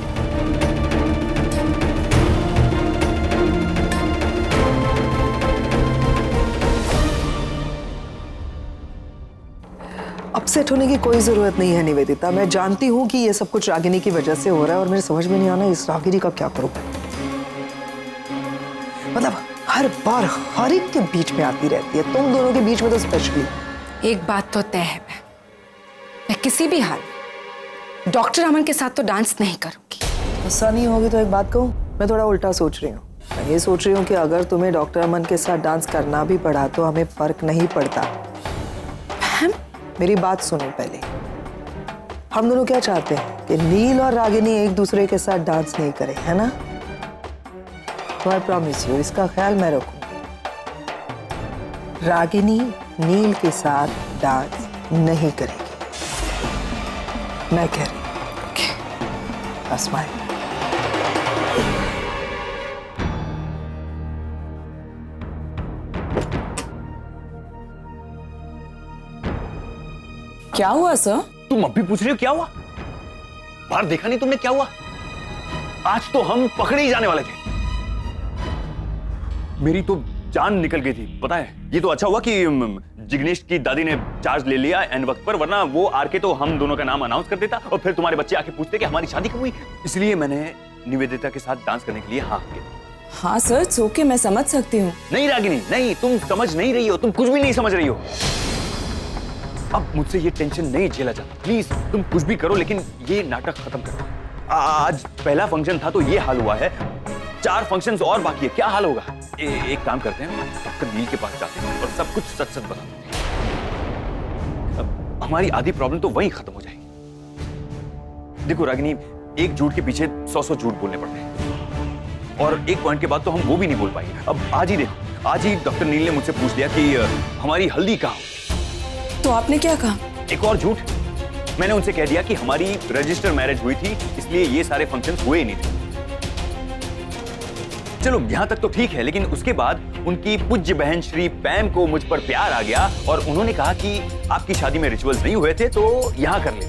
अपसेट होने की कोई जरूरत नहीं है निवेदिता। मैं जानती हूँ कि ये सब कुछ रागिनी की वजह से हो रहा है, और मेरे समझ में नहीं आना इस रागिनी का क्या करूँ। मतलब हर बार हर एक के बीच में आती रहती है, तुम दोनों के बीच में तो स्पेशली। एक बात तो तय है, मैं किसी भी हाल में डॉक्टर अमन के साथ तो डांस नहीं करूंगी। गुस्सा नहीं होगी तो एक बात कहूँ, मैं थोड़ा उल्टा सोच रही हूँ। मैं ये सोच रही हूँ कि अगर तुम्हें डॉक्टर अमन के साथ डांस करना भी पड़ा तो हमें फर्क नहीं पड़ता। मेरी बात सुनो पहले। हम दोनों क्या चाहते हैं कि नील और रागिनी एक दूसरे के साथ डांस नहीं करें, है ना? तो आई प्रॉमिस यू, इसका ख्याल मैं रखूंगी। रागिनी नील के साथ डांस नहीं करेगी, मैं कह रही हूँ। That's mine. क्या हुआ सर? तुम अब भी पूछ रही हो क्या हुआ? बाहर देखा नहीं तुमने क्या हुआ? आज तो हम पकड़े ही जाने वाले थे। मेरी तो जान निकल गई थी, पता है? ये तो अच्छा हुआ कि जिग्नेश की दादी ने चार्ज ले लिया एंड वक्त पर, वरना वो आके तो हम दोनों का नाम अनाउंस कर देता और फिर तुम्हारे बच्चे आके पूछते कि हमारी शादी कब हुई। इसलिए मैंने निवेदिता के साथ डांस करने के लिए हाँ किया। हाँ सर, इट्स ओके, मैं समझ सकती हूँ। नहीं रागिनी, नहीं, तुम समझ नहीं रही हो, तुम कुछ भी नहीं समझ रही हो। अब मुझसे ये टेंशन नहीं झेला जाता। प्लीज तुम कुछ भी करो, लेकिन ये नाटक खत्म करो। आज पहला फंक्शन था तो ये हाल हुआ है, 4 फंक्शंस और बाकी है, क्या हाल होगा? एक काम करते हैं, डॉक्टर नील के पास जाते हैं और सब कुछ सच सच बता देते हैं। अब हमारी आधी प्रॉब्लम तो वहीं खत्म हो जाएगी। देखो रागिनी, एक झूठ के पीछे 100 झूठ बोलने पड़ते हैं, और एक पॉइंट के बाद तो हम वो भी नहीं बोल पाएंगे। अब आज ही देखो, आज ही डॉक्टर नील ने मुझसे पूछ लिया कि हमारी हल्दी कहाँ होगी। तो आपने क्या कहा? एक और झूठ, मैंने उनसे कह दिया कि हमारी रजिस्टर मैरिज हुई थी, इसलिए ये सारे फंक्शंस हुए नहीं थे। चलो यहां तक तो ठीक है, लेकिन उसके बाद उनकी पूज्य बहन श्री पैम को मुझ पर प्यार आ गया और उन्होंने कहा कि आपकी शादी में रिचुअल्स नहीं हुए थे तो यहां कर लेते।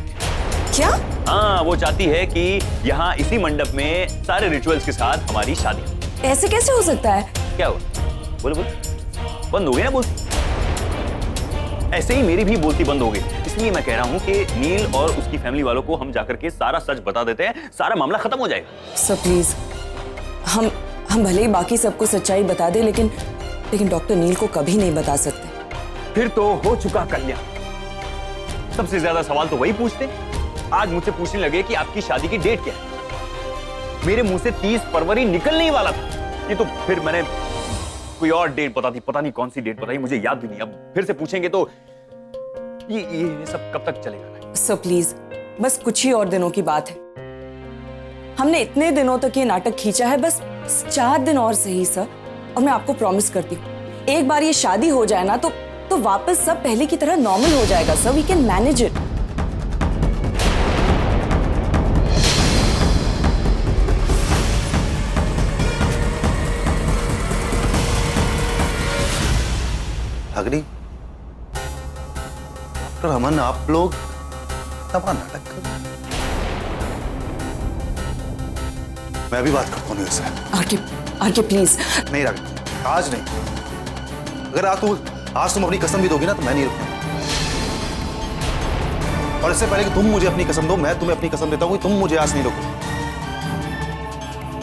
क्या? हाँ, वो चाहती है कि यहाँ इसी मंडप में सारे रिचुअल्स के साथ हमारी शादी। ऐसे कैसे हो सकता है? क्या हुआ? बोलो बोलो, बंद हो गई ना बोलती? ऐसे ही मेरी भी बोलती बंद हो गई। इसलिए मैं कह रहा हूँ कि नील और उसकी फैमिली वालों को हम जाकर के सारा सच बता देते हैं, सारा मामला खत्म हो जाएगा। सर प्लीज, हम भले ही बाकी सबको सच्चाई बता दें, लेकिन डॉक्टर नील को कभी नहीं बता सकते। फिर तो हो चुका कल्याण। सबसे ज्यादा सवाल तो वही पूछते, आज मुझसे पूछने लगे कि आपकी शादी की डेट क्या है। मेरे मुंह से 30 फरवरी निकलने ही वाला था। ये तो फिर मैंने कोई और डेट बता दी, पता नहीं कौन सी डेट बताई, मुझे याद भी नहीं। अब फिर से पूछेंगे तो ये सब कब तक चलेगा? सर प्लीज, बस कुछ ही और दिनों की बात है। हमने इतने दिनों तक ये नाटक खींचा है, बस 4 दिन और सही सर। और मैं आपको प्रॉमिस करती हूँ, एक बार ये शादी हो जाए ना तो वापस सब पहले की तरह नॉर्मल हो जाएगा sir. We can manage it. Ragini, doctor Aman, आप लोग इतना बड़ा नाटक कर, मैं भी बात करता हूँ उससे। RK please. नहीं रागिनी, आज नहीं। अगर आज तुम अपनी कसम भी दोगी ना तो मैं नहीं रुकूंगा। और इससे पहले कि तुम मुझे अपनी कसम दो, मैं तुम्हें अपनी कसम देता हूँ कि तुम मुझे आज नहीं रोकोगे।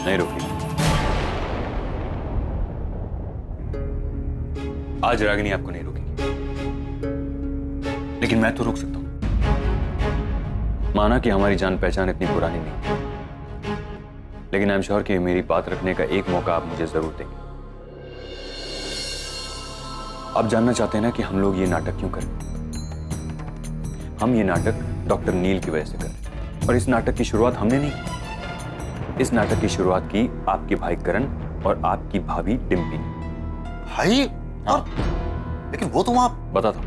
नहीं रोकी। आज रागिनी आपको नहीं रोकेगी, लेकिन मैं तो रोक सकता हूं। माना कि हमारी जान पहचान इतनी पुरानी नहीं, लेकिन आई एम श्योर कि मेरी बात रखने का एक मौका आप मुझे जरूर देंगे। आप जानना चाहते हैं ना कि हम लोग ये नाटक क्यों कर रहे हैं? हम ये नाटक डॉक्टर नील की वजह से कर रहे हैं। और इस नाटक की शुरुआत हमने नहीं की। इस नाटक की शुरुआत की आपके भाई करण और आपकी भाभी डिम्पी ने। भाई? और लेकिन वो तुम आप बताता हूं,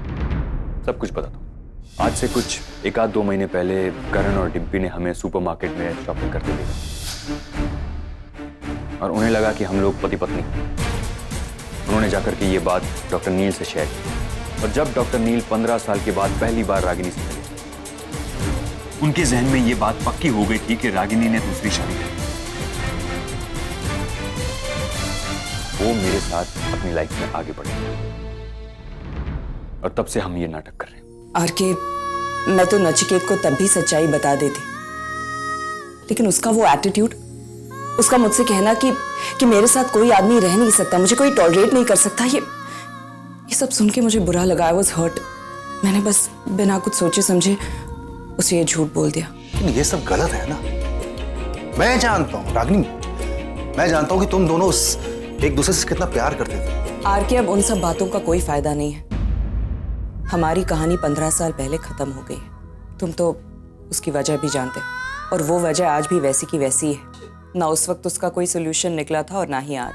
सब कुछ बताता हूं। आज से कुछ 1-2 महीने पहले करण और डिम्पी ने हमें सुपरमार्केट में शॉपिंग करते देखा और उन्हें लगा कि हम लोग पति पत्नी। उन्होंने जाकर के ये बात डॉक्टर नील से शेयर की और जब डॉक्टर नील 15 साल के बाद पहली बार रागिनी से मिले, उनके जहन में ये बात पक्की हो गई थी कि रागिनी ने दूसरी शादी की। वो मेरे साथ अपनी लाइफ में आगे बढ़े और तब से हम ये नाटक कर रहे हैं। आरके, मैं तो नचिकेत को तब भी सच्चाई बता देती, लेकिन उसका वो एटीट्यूड, उसका मुझसे कहना कि मेरे साथ कोई आदमी रह नहीं सकता, मुझे कोई टॉलरेट नहीं कर सकता, ये सब सुन के मुझे बुरा लगा। I was hurt. मैंने बस बिना कुछ सोचे समझे उसे ये झूठ बोल दिया। लेकिन ये सब गलत है ना। मैं जानता हूँ रागिनी, मैं जानता हूँ कि तुम दोनों एक दूसरे से कितना प्यार करते थे। आरके, अब उन सब बातों का कोई फायदा नहीं है। हमारी कहानी 15 साल पहले खत्म हो गई है। तुम तो उसकी वजह भी जानते हो और वो वजह आज भी वैसी की वैसी है। ना उस वक्त उसका कोई सोल्यूशन निकला था और ना ही आज।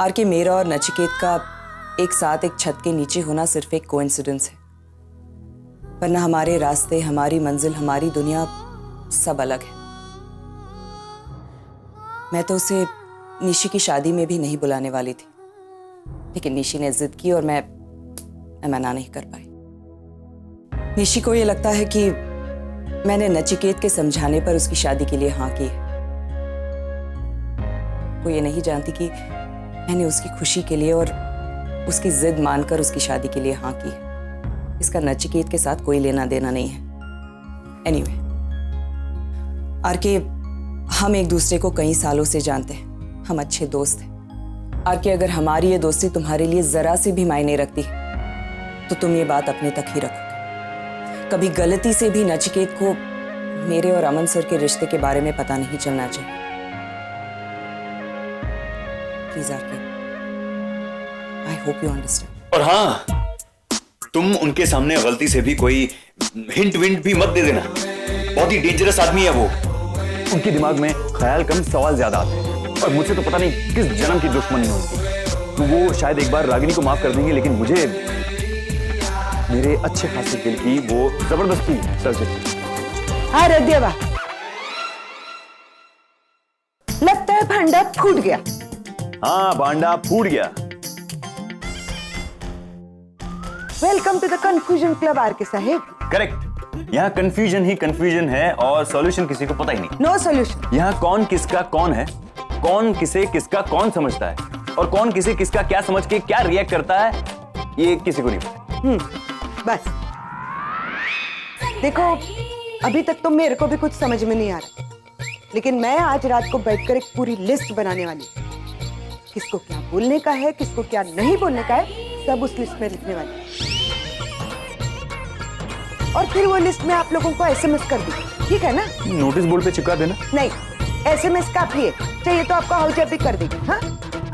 आरके, मेरा और नचिकेत का एक साथ एक छत के नीचे होना सिर्फ एक कोइंसिडेंस है, वरना हमारे रास्ते, हमारी मंजिल, हमारी दुनिया सब अलग है। मैं तो उसे निशी की शादी में भी नहीं बुलाने वाली थी, लेकिन निशी ने जिद की और मैं मना नहीं कर पाई। निशी को ये लगता है कि मैंने नचिकेत के समझाने पर उसकी शादी के लिए हाँ की है। वो ये नहीं जानती कि मैंने उसकी खुशी के लिए और उसकी जिद मानकर उसकी शादी के लिए हाँ की है। इसका नचिकेत के साथ कोई लेना देना नहीं है। एनीवे, आरके, हम एक दूसरे को कई सालों से जानते हैं, हम अच्छे दोस्त हैं। आरके, अगर हमारी ये दोस्ती तुम्हारे लिए जरा से भी मायने रखती है तो तुम ये बात अपने तक ही रखोगे। कभी गलती से भी नचिकेत को मेरे और अमन सर के रिश्ते के बारे में पता नहीं चलना चाहिए। Please RK, I hope you understand. और हाँ, तुम उनके सामने गलती से भी कोई हिंट विंट भी मत दे देना। बहुत ही डेंजरस आदमी है वो। उनके दिमाग में ख्याल कम, सवाल ज्यादा आते हैं और मुझसे तो पता नहीं किस जन्म की दुश्मनी होगी। तो वो शायद एक बार रागिनी को माफ कर देंगे, लेकिन मुझे मेरे अच्छे खासे दिल की वो जबरदस्ती सर्जरी। हाँ रद्देवा, लगता है भांडा फूट गया। हाँ, भांडा फूट गया। Welcome to the confusion club RK साहेब। करेक्ट। यहाँ कंफ्यूजन ही कंफ्यूजन है और सॉल्यूशन किसी को पता ही नहीं। No solution. यहाँ कौन किसका कौन है, कौन किसे किसका कौन समझता है और कौन किसे किसका क्या समझ के क्या रिएक्ट करता है, ये किसी को नहीं पता। बस देखो, अभी तक तो मेरे को भी कुछ समझ में नहीं आ रहा, लेकिन मैं आज रात को बैठकर एक पूरी लिस्ट बनाने वाली हूँ। किसको क्या बोलने का है, किसको क्या नहीं बोलने का है, सब उस लिस्ट में लिखने वाली। और फिर वो लिस्ट में आप लोगों को एसएमएस कर दूंगी। ठीक है ना? नोटिस बोर्ड पे चिपका देना। नहीं, SMS काफी है, चाहिए तो आपका हाउस भी कर देगी। हाँ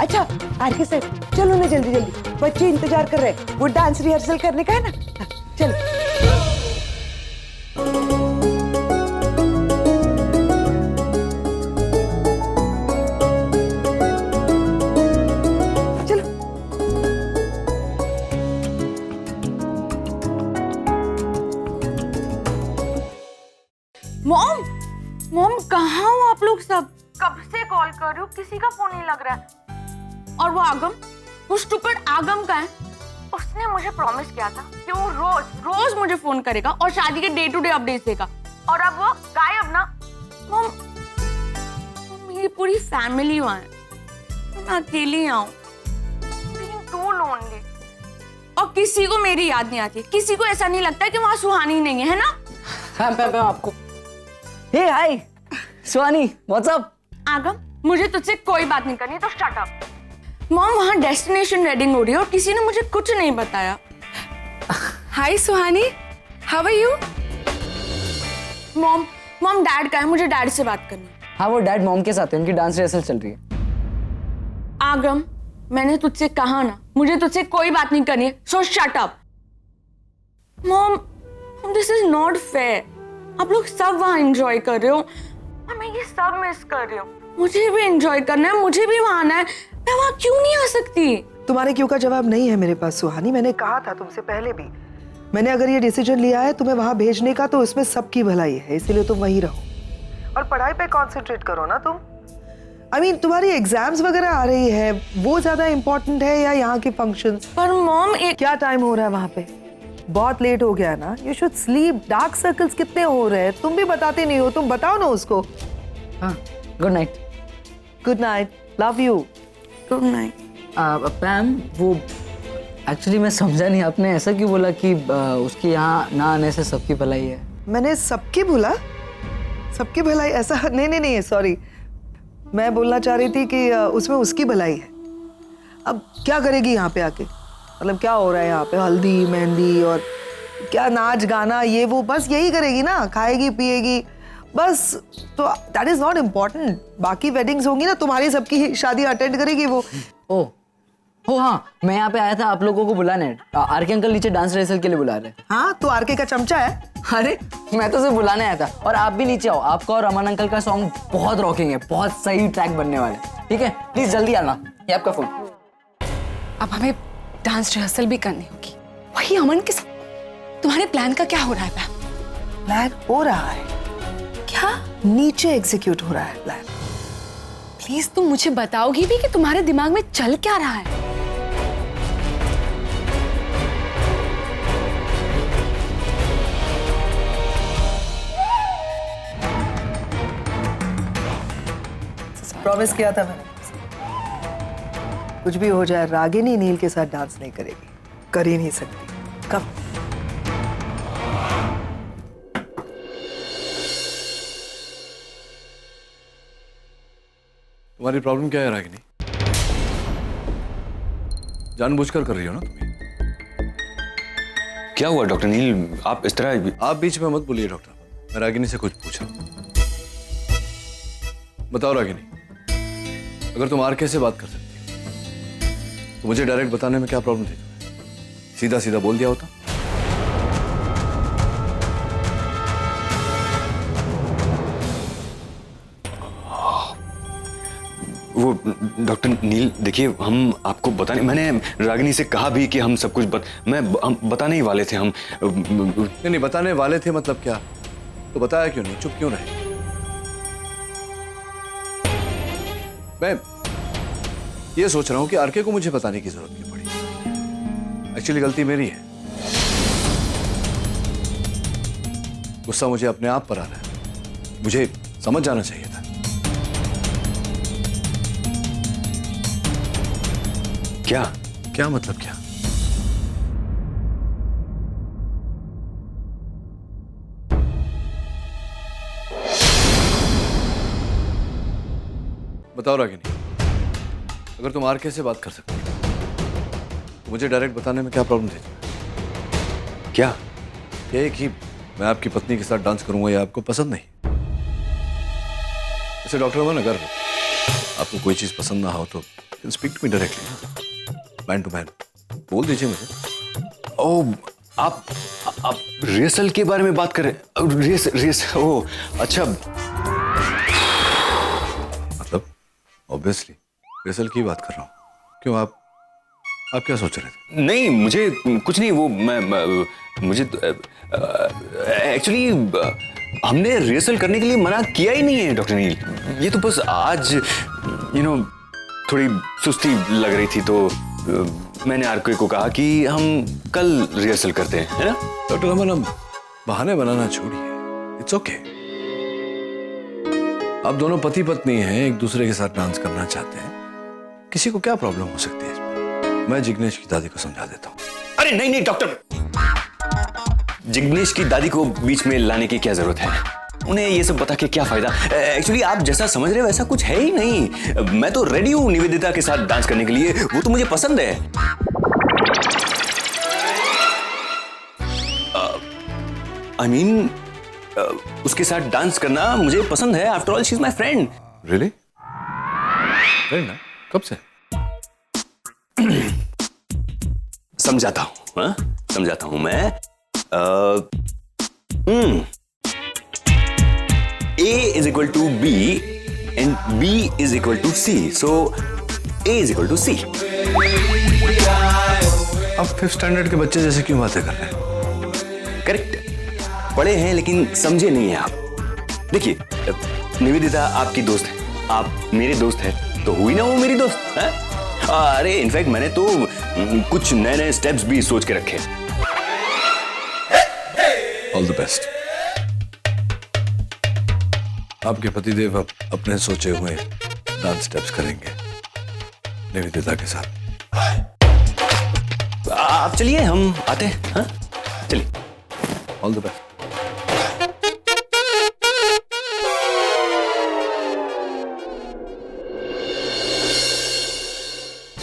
अच्छा आरके सर, चलो ना जल्दी जल्दी, बच्चे इंतजार कर रहे हैं, वो डांस रिहर्सल करने का है ना। हाँ, चलो। मॉम मॉम कहाँ हो आप लोग सब? कब से कॉल कर रही हूँ, किसी का फोन नहीं लग रहा है। और वो आगम, वो स्टूपिड आगम का है, उसने मुझे प्रॉमिस किया था कि वो रोज रोज मुझे फोन करेगा और शादी के डे टू डे अपडेट्स देगा, और अब वो गायब ना। मॉम मेरी पूरी फैमिली वहाँ है, मैं अकेली आऊँ, टू लोनली, और किसी को मेरी याद नहीं आती, किसी को ऐसा नहीं लगता कि वहाँ सुहानी नहीं है ना? हाँ मैं आपको। हे हाय सुहानी, व्हाट्स अप? आगम, मुझे तुझसे कोई बात नहीं करनी, तो शट अप। मॉम वहाँ डेस्टिनेशन वेडिंग हो रही है और किसी ने मुझे कुछ नहीं बताया। Hi Suhani, how are you? Mom dad का है, मुझे डैड से बात करनी है। हाँ वो डैड मॉम के साथ है, उनकी डांस रिहर्सल चल रही है। आगम, मैंने तुझसे कहा ना, मुझे तुझसे कोई बात नहीं करनी है, सो shut up. Mom this is not fair, आप लोग सब वहाँ एंजॉय कर रहे हो और मैं ये सब मिस कर रही हूँ। मुझे भी एंजॉय करना है, मुझे भी वहाँ आना है, मैं वहाँ क्यों नहीं आ सकती? तुम्हारे क्यों का जवाब नहीं है मेरे पास सुहानी। मैंने कहा था तुमसे पहले भी, मैंने अगर ये डिसीजन लिया है तुम्हें वहां भेजने का, तो इसमें सबकी भलाई है, इसीलिए तुम वहीं रहो और पढ़ाई पे कंसंट्रेट करो ना तुम। I mean, तुम्हारी एग्जाम्स वगैरह आ रही है, वो ज्यादा इंपॉर्टेंट है या यहाँ के फंक्शंस? पर मॉम क्या टाइम हो रहा है वहां पे? बहुत लेट हो गया ना, you should sleep. Dark circles कितने हो रहे हैं, तुम भी बताते नहीं हो, तुम बताओ ना उसको। हाँ good night. Good night, love you. Good night. Pam वो एक्चुअली मैं समझा नहीं, आपने ऐसा क्यों बोला कि उसके यहाँ ना आने से सबकी भलाई है? मैंने सबकी बोला? सबकी भलाई ऐसा नहीं, सॉरी, मैं बोलना चाह रही थी कि उसमें उसकी भलाई है। अब क्या करेगी यहाँ पे आके, मतलब क्या हो रहा है यहाँ पे? हल्दी मेहंदी और क्या नाच गाना ये वो, बस यही करेगी ना, खाएगी पिएगी बस। तो दैट इज नॉट इम्पोर्टेंट। बाकी वेडिंग्स होंगी ना, तुम्हारी सबकी शादी अटेंड करेगी वो। ओ हाँ, मैं यहाँ पे आया था आप लोगों को बुलाने, आरके अंकल नीचे डांस रिहर्सल के लिए बुला रहे। हाँ तो आरके का चमचा है। अरे मैं तो सिर्फ बुलाने आया था, और आप भी नीचे आओ, आपका और अमन अंकल का सॉन्ग बहुत रॉकिंग है, बहुत सही ट्रैक बनने वाले, ठीक है? प्लीज जल्दी आना, ये आपका फोन। अब हमें डांस रिहर्सल भी करनी होगी, वही अमन के साथ। तुम्हारे प्लान का क्या हो रहा है पैम? प्लान हो रहा है क्या? नीचे एग्जीक्यूट हो रहा है प्लान। प्लीज तुम मुझे बताओगी भी कि तुम्हारे दिमाग में चल क्या रहा है? प्रॉमिस किया था मैंने, कुछ भी हो जाए रागिनी नील के साथ डांस नहीं करेगी, कर ही नहीं सकती। कब? तुम्हारी प्रॉब्लम क्या है रागिनी? जानबूझकर कर रही हो ना तुम्हें? क्या हुआ डॉक्टर नील, आप इस तरह? आप बीच में मत बोलिए डॉक्टर, मैं रागिनी से कुछ पूछा। बताओ रागिनी, अगर तुम आरके से बात कर सकती हो तो मुझे डायरेक्ट बताने में क्या प्रॉब्लम थी? सीधा सीधा बोल दिया होता। वो डॉक्टर नील देखिए, हम आपको बताने, मैंने रागिनी से कहा भी कि हम सब कुछ हम बताने ही वाले थे। हम नहीं बताने वाले थे मतलब क्या? तो बताया क्यों नहीं, चुप क्यों रहे? मैं ये सोच रहा हूं कि आरके को मुझे बताने की जरूरत क्यों पड़ी। एक्चुअली गलती मेरी है, गुस्सा मुझे अपने आप पर आ रहा है, मुझे समझ जाना चाहिए था। क्या क्या मतलब क्या? बताओ रागिनी, अगर तुम आरके से बात कर सकते तो मुझे डायरेक्ट बताने में क्या प्रॉब्लम थी? क्या? ये कि मैं आपकी पत्नी के साथ डांस करूंगा या आपको पसंद नहीं। ऐसे डॉक्टर अमन, अगर आपको कोई चीज पसंद ना हो तो speak to me directly, man to man, बोल दीजिए मुझे। ओ, आप रिहर्सल के बारे में बात कर रहे हैं? रिहर्सल, ओ अच्छा। मतलब ऑब्वियसली रिहर्सल की बात कर रहा हूँ। क्यों, आप क्या सोच रहे थे? नहीं, मुझे कुछ नहीं, वो मुझे एक्चुअली हमने रिहर्सल करने के लिए मना किया ही नहीं है डॉक्टर नील। ये तो बस आज थोड़ी सुस्ती लग रही थी तो मैंने आरके को कहा कि हम कल रिहर्सल करते हैं, है ना? डॉक्टर अमन, हम बहाने बनाना छोड़िए, इट्स ओके। आप दोनों पति पत्नी हैं, एक दूसरे के साथ डांस करना चाहते हैं, किसी को क्या प्रॉब्लम हो सकती है इसमें? मैं जिग्नेश की दादी को समझा देता हूँ। अरे नहीं डॉक्टर, जिग्नेश की दादी को बीच में लाने की क्या जरूरत है? उन्हें ये सब बता के क्या फायदा? एक्चुअली आप जैसा समझ रहे हो वैसा कुछ है ही नहीं। मैं तो रेडी हूँ निवेदिता के साथ डांस करने के लिए, वो तो मुझे पसंद है। आई मीन उसके साथ डांस करना मुझे पसंद है। After all she is my friend. Really? Friend? कब से? समझाता हूं, समझाता हूं मैं। A is equal to B and B is equal to C, so A is equal to C. आप 5th स्टैंडर्ड के बच्चे जैसे क्यों बातें कर रहे हैं? करेक्ट, पढ़े हैं लेकिन समझे नहीं हैं आप। देखिए, निवेदिता आपकी दोस्त है, आप मेरे दोस्त हैं, तो हुई ना वो मेरी दोस्त है? अरे इनफैक्ट मैंने तो कुछ नए नए स्टेप्स भी सोच के रखे। All the best. आपके पतिदेव अब अपने सोचे हुए डांस स्टेप्स करेंगे निवेदिता के साथ। आप चलिए, हम आते हैं। हाँ चलिए, all the best.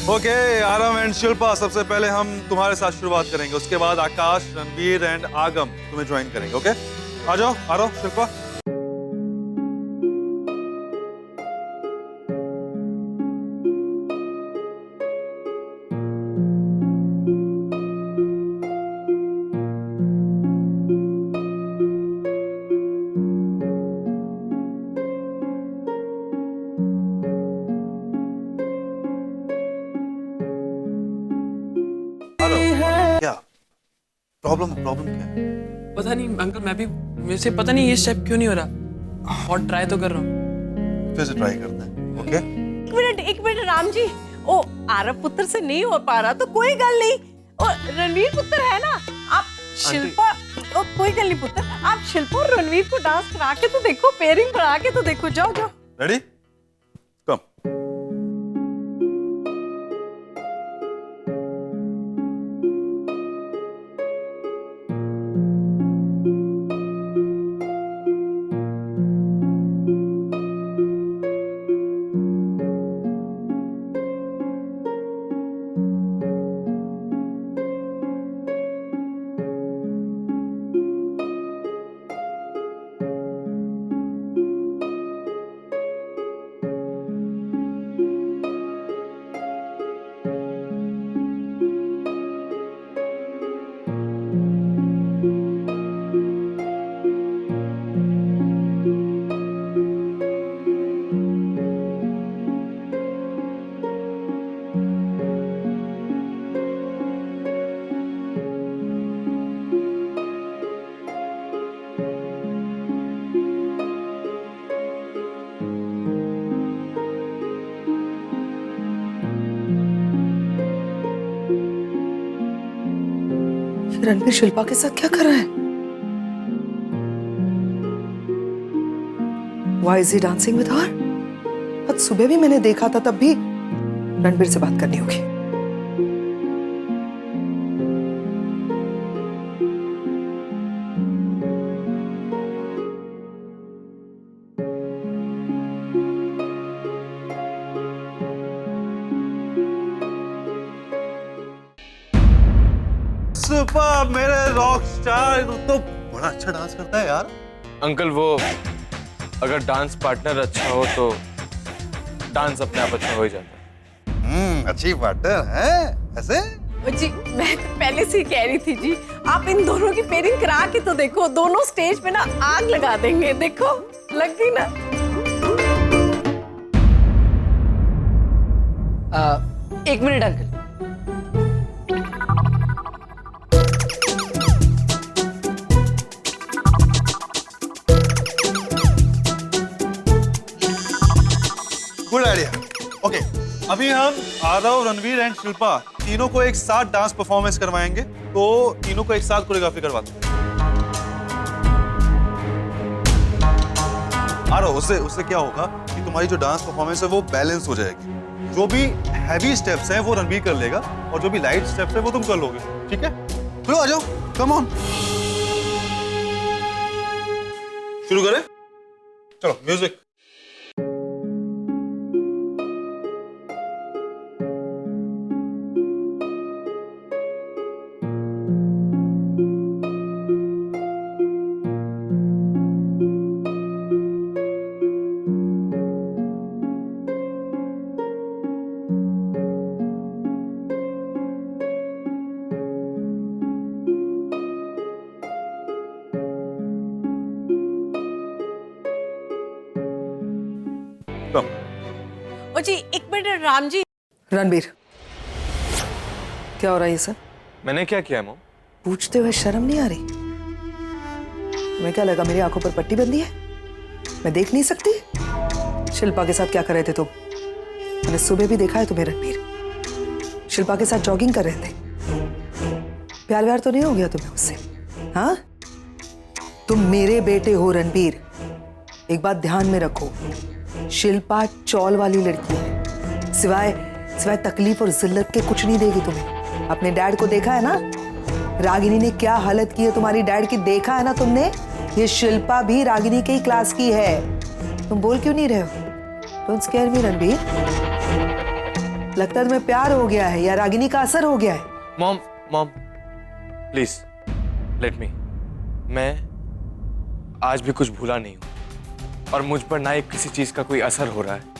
Okay, Aram and Shilpa, सबसे पहले हम तुम्हारे साथ शुरुआत करेंगे, उसके बाद आकाश, रणवीर एंड आगम तुम्हें ज्वाइन करेंगे। ओके, आ जाओ आरव, शिल्पा। प्रॉब्लम क्या है? पता नहीं अंकल, मैं भी, मेरे से पता नहीं ये स्टेप क्यों नहीं हो रहा। और ट्राई तो कर रहा हूँ। फिर से ट्राई करते हैं। ओके, एक मिनट राम जी, ओ आरव पुत्र से नहीं हो पा रहा तो कोई गल नहीं, और रणवीर पुत्र है ना, आप शिल्पा, ओ कोई गल नहीं पुत्र, आप शिल्पा और रणवीर को डांस करा के तो देखो, पेयरिंग बना के तो देखो। जाओ जाओ। रेडी? कम। रणवीर शिल्पा के साथ क्या कर रहा है? Why is he dancing with her? आज सुबह भी मैंने देखा था, तब भी रणवीर से बात करनी होगी। सुपर, मेरे रॉक स्टार, तो बड़ा अच्छा डांस करता है यार। अंकल वो अगर डांस पार्टनर अच्छा हो तो डांस अपने आप अच्छा हो ही जाता है। अच्छी पार्टनर है ऐसे। जी मैं तो पहले से ही कह रही थी जी, आप इन दोनों की पेयरिंग करा के तो देखो, दोनों स्टेज पे ना आग लगा देंगे। देखो लग गई ना। एक minute uncle. Good idea. Okay, अभी हम आरव, रणवीर एंड शिल्पा तीनों को एक साथ डांस परफॉर्मेंस करवाएंगे, तो तीनों को एक साथ कोरियोग्राफी करवाते हैं। आरव, उससे क्या होगा कि तुम्हारी जो डांस परफॉर्मेंस है वो बैलेंस हो जाएगी। जो भी हैवी स्टेप्स हैं वो रणवीर कर लेगा और जो भी लाइट स्टेप्स है वो तुम कर लोगे, ठीक है? चलो आ जाओ, कम ऑन। शुरू करें? चलो म्यूजिक। ओ जी एक मिनट राम जी। रणबीर, क्या हो रहा है ये सब? मैंने क्या किया मॉम? पूछते हुए शर्म नहीं आ रही? तुम्हें क्या लगा मेरी आंखों पर पट्टी बंधी है? मैं देख नहीं सकती? शिल्पा के साथ क्या कर रहे थे तुम? मैंने सुबह भी देखा है तुम्हें रणबीर, शिल्पा के साथ जॉगिंग कर रहे थे। प्यार व्यार तो नहीं हो गया तुम्हें उससे? हाँ, तुम मेरे बेटे हो रणबीर। एक बात ध्यान में रखो, शिल्पा चौल वाली लड़की है, सिवाय तकलीफ और जिल्लत के कुछ नहीं देगी तुम्हें। अपने डैड को देखा है ना, रागिनी ने क्या हालत की है तुम्हारी डैड की, देखा है ना तुमने? ये शिल्पा भी रागिनी के ही क्लास की है। तुम बोल क्यों नहीं रहे हो? Don't scare me Ranbir. लगता है तुम्हें प्यार हो गया है या रागिनी का असर हो गया है? Mom please let me. मैं आज भी कुछ भूला नहीं हूं और मुझ पर ना ही किसी चीज का कोई असर हो रहा है।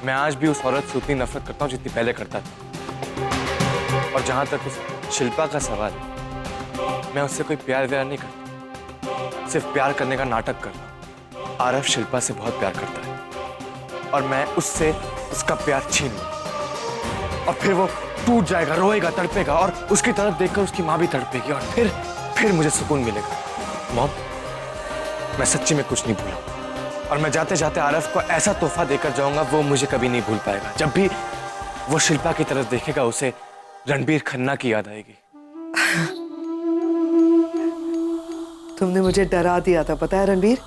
मैं आज भी उस औरत से उतनी नफरत करता हूं जितनी पहले करता था। और जहां तक उस शिल्पा का सवाल है, मैं उससे कोई प्यार व्यार नहीं करता, सिर्फ प्यार करने का नाटक कर रहा हूं। आरव शिल्पा से बहुत प्यार करता है और मैं उससे उसका प्यार छीन लूं और फिर वो टूट जाएगा, रोएगा, तड़पेगा और उसकी तरफ देखकर उसकी माँ भी तड़पेगी और फिर मुझे सुकून मिलेगा। मॉम, मैं सच्ची में कुछ नहीं भूला और मैं जाते जाते आरव को ऐसा तोहफा देकर जाऊंगा वो मुझे कभी नहीं भूल पाएगा। जब भी वो शिल्पा की तरफ देखेगा उसे रणबीर खन्ना की याद आएगी। तुमने मुझे डरा दिया था, पता है रणबीर,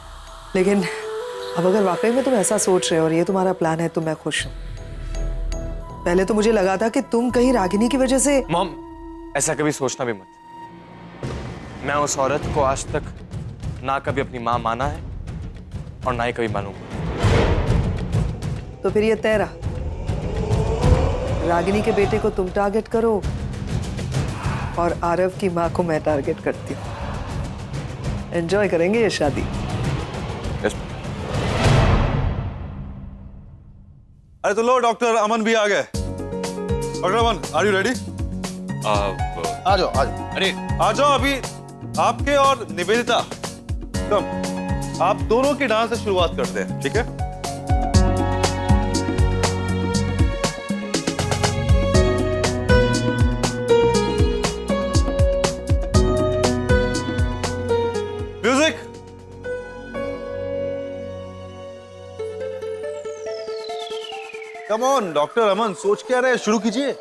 लेकिन अब अगर वाकई में तुम ऐसा सोच रहे हो और ये तुम्हारा प्लान है तो मैं खुश हूं। पहले तो मुझे लगा था कि तुम कहीं रागिनी की वजह से। मॉम, ऐसा कभी सोचना भी मत। मैं उस औरत को आज तक ना कभी अपनी मां माना है और ना ही कभी मानूंगा। तो फिर ये तय रहा, रागिनी के बेटे को तुम टारगेट करो और आरव की मां को मैं टारगेट करती हूँ। एंजॉय करेंगे ये शादी। अरे तो लो, डॉक्टर अमन भी आ गए। Doctor Aman, are you ready? आ जाओ। अरे आ जाओ, अभी आपके और निवेदिता, कम, आप दोनों के डांस से शुरुआत करते हैं, ठीक है? म्यूजिक। कम ऑन डॉक्टर अमन, सोच क्या रहे, शुरू कीजिए।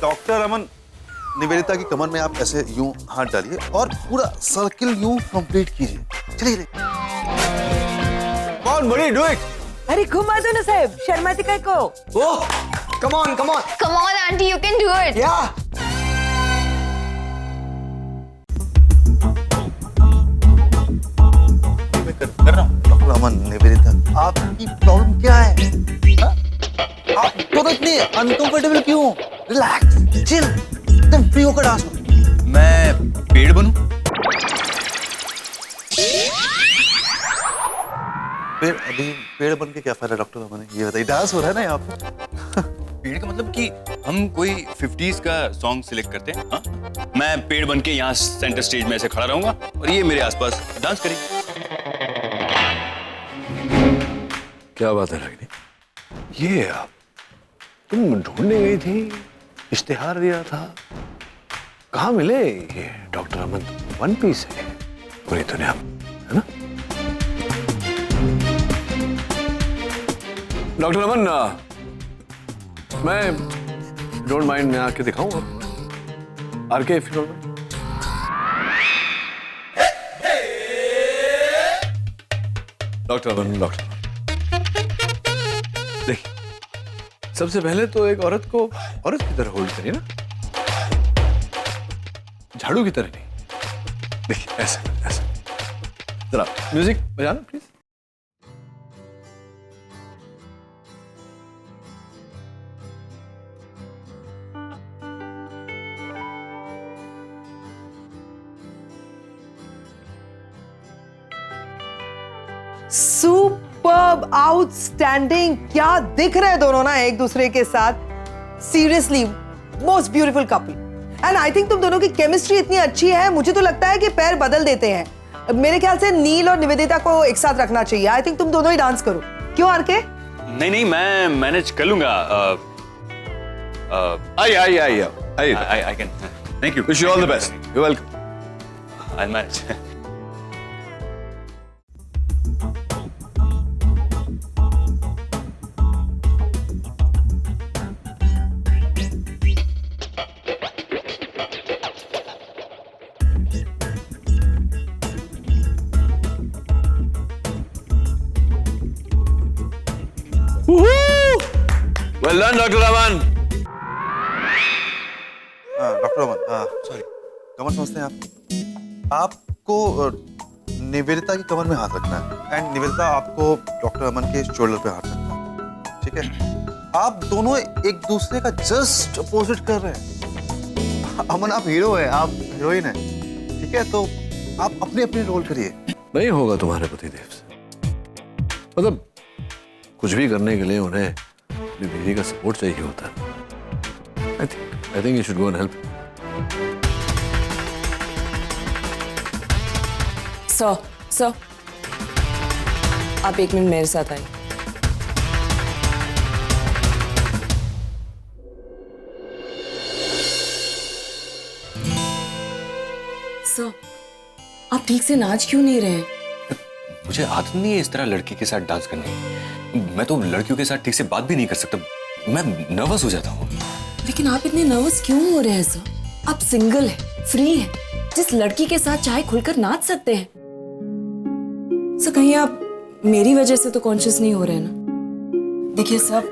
डॉक्टर अमन, निवेदिता की कमर में आप ऐसे यूं हाथ डालिए और पूरा सर्किल यूं कंप्लीट कीजिए। चलिए। on, buddy, do it. अरे घुमा दो ना साहब, शर्माती काय को? Oh, come on, come on. Come on, auntie, you can do it. Yeah. मैं कर रहा हूँ। डॉक्टर अमन, निवेदिता, आपकी प्रॉब्लम क्या है? हाँ? आप दोनों इतने अनकंफर्टेबल क्यों? रिलैक्स, चिल, एकदम फ्री होकर डांस करो। मैं पेड़ बनूं? पेड़ बन के क्या फायदा डॉक्टर अमन? ये बताइए, डांस हो रहा है ना यहाँ पे? पेड़ का मतलब कि हम कोई 50s का सॉन्ग सिलेक्ट करते हैं। हाँ? मैं पेड़ बन के यहाँ सेंटर स्टेज में ऐसे खड़ा रहूंगा और ये मेरे आसपास डांस करेंगे। क्या बात है रागिनी? ये आप तुम ढूंढने गई थी, इश्तिहार दिया था, कहाँ मिले ये डॉक्टर अमन? वन पीस है पूरी दुनिया में, है ना? डॉक्टर अमन, मैं डोंट माइंड, मैं आके दिखाऊंगा RK if you don't mind. Doctor Aman, doctor देखिए, सबसे पहले तो एक औरत को औरत की तरह होल्ड करिए ना, झाड़ू की तरह नहीं। देखिए ऐसा ऐसा, जरा म्यूजिक बजाना प्लीज। सुपर्ब, आउटस्टैंडिंग, क्या दिख रहे हैं दोनों ना एक दूसरे के साथ। Seriously most beautiful couple, and I think तुम दोनों की केमिस्ट्री इतनी अच्छी है, मुझे तो लगता है कि पैर बदल देते हैं। मेरे ख्याल से नील और निवेदिता को एक साथ रखना चाहिए। आई थिंक तुम दोनों ही डांस करो, क्यों आरके? नहीं नहीं, मैं मैनेज कर लूंगा। I can. Thank you. Wish you all the best. You welcome. I manage. Well done, Dr. Aman. Doctor Aman, sorry, कमर समझते हैं आप? आपको निवेदिता की कमर में हाथ रखना है, एंड निवेदिता आपको डॉक्टर अमन के शोल्डर पे हाथ रखना है, ठीक है? आप दोनों एक दूसरे का जस्ट अपोजिट कर रहे हैं। अमन, आप हीरो हैं, आप हीरोइन हैं, ठीक है? तो आप अपने अपने रोल करिए। नहीं होगा तुम्हारे पतिदेव से, मतलब कुछ भी करने के लिए उन्हें अपनी बीवी का सपोर्ट चाहिए होता है। I think you should go and help. Sir, आप एक मिनट मेरे साथ आइए। सर, आप ठीक से नाच क्यों नहीं रहे? मुझे आदत नहीं है इस तरह लड़की के साथ डांस करने की। मैं तो लड़कियों के साथ ठीक से बात भी नहीं कर सकता, मैं नर्वस हो जाता हूँ। लेकिन आप इतने नर्वस क्यों हो रहे हैं सर? आप सिंगल हैं, फ्री हैं, जिस लड़की के साथ चाहे खुलकर नाच सकते हैं। सर, कहीं आप मेरी वजह से तो कॉन्शियस नहीं हो रहे हैं ना? देखिए सब,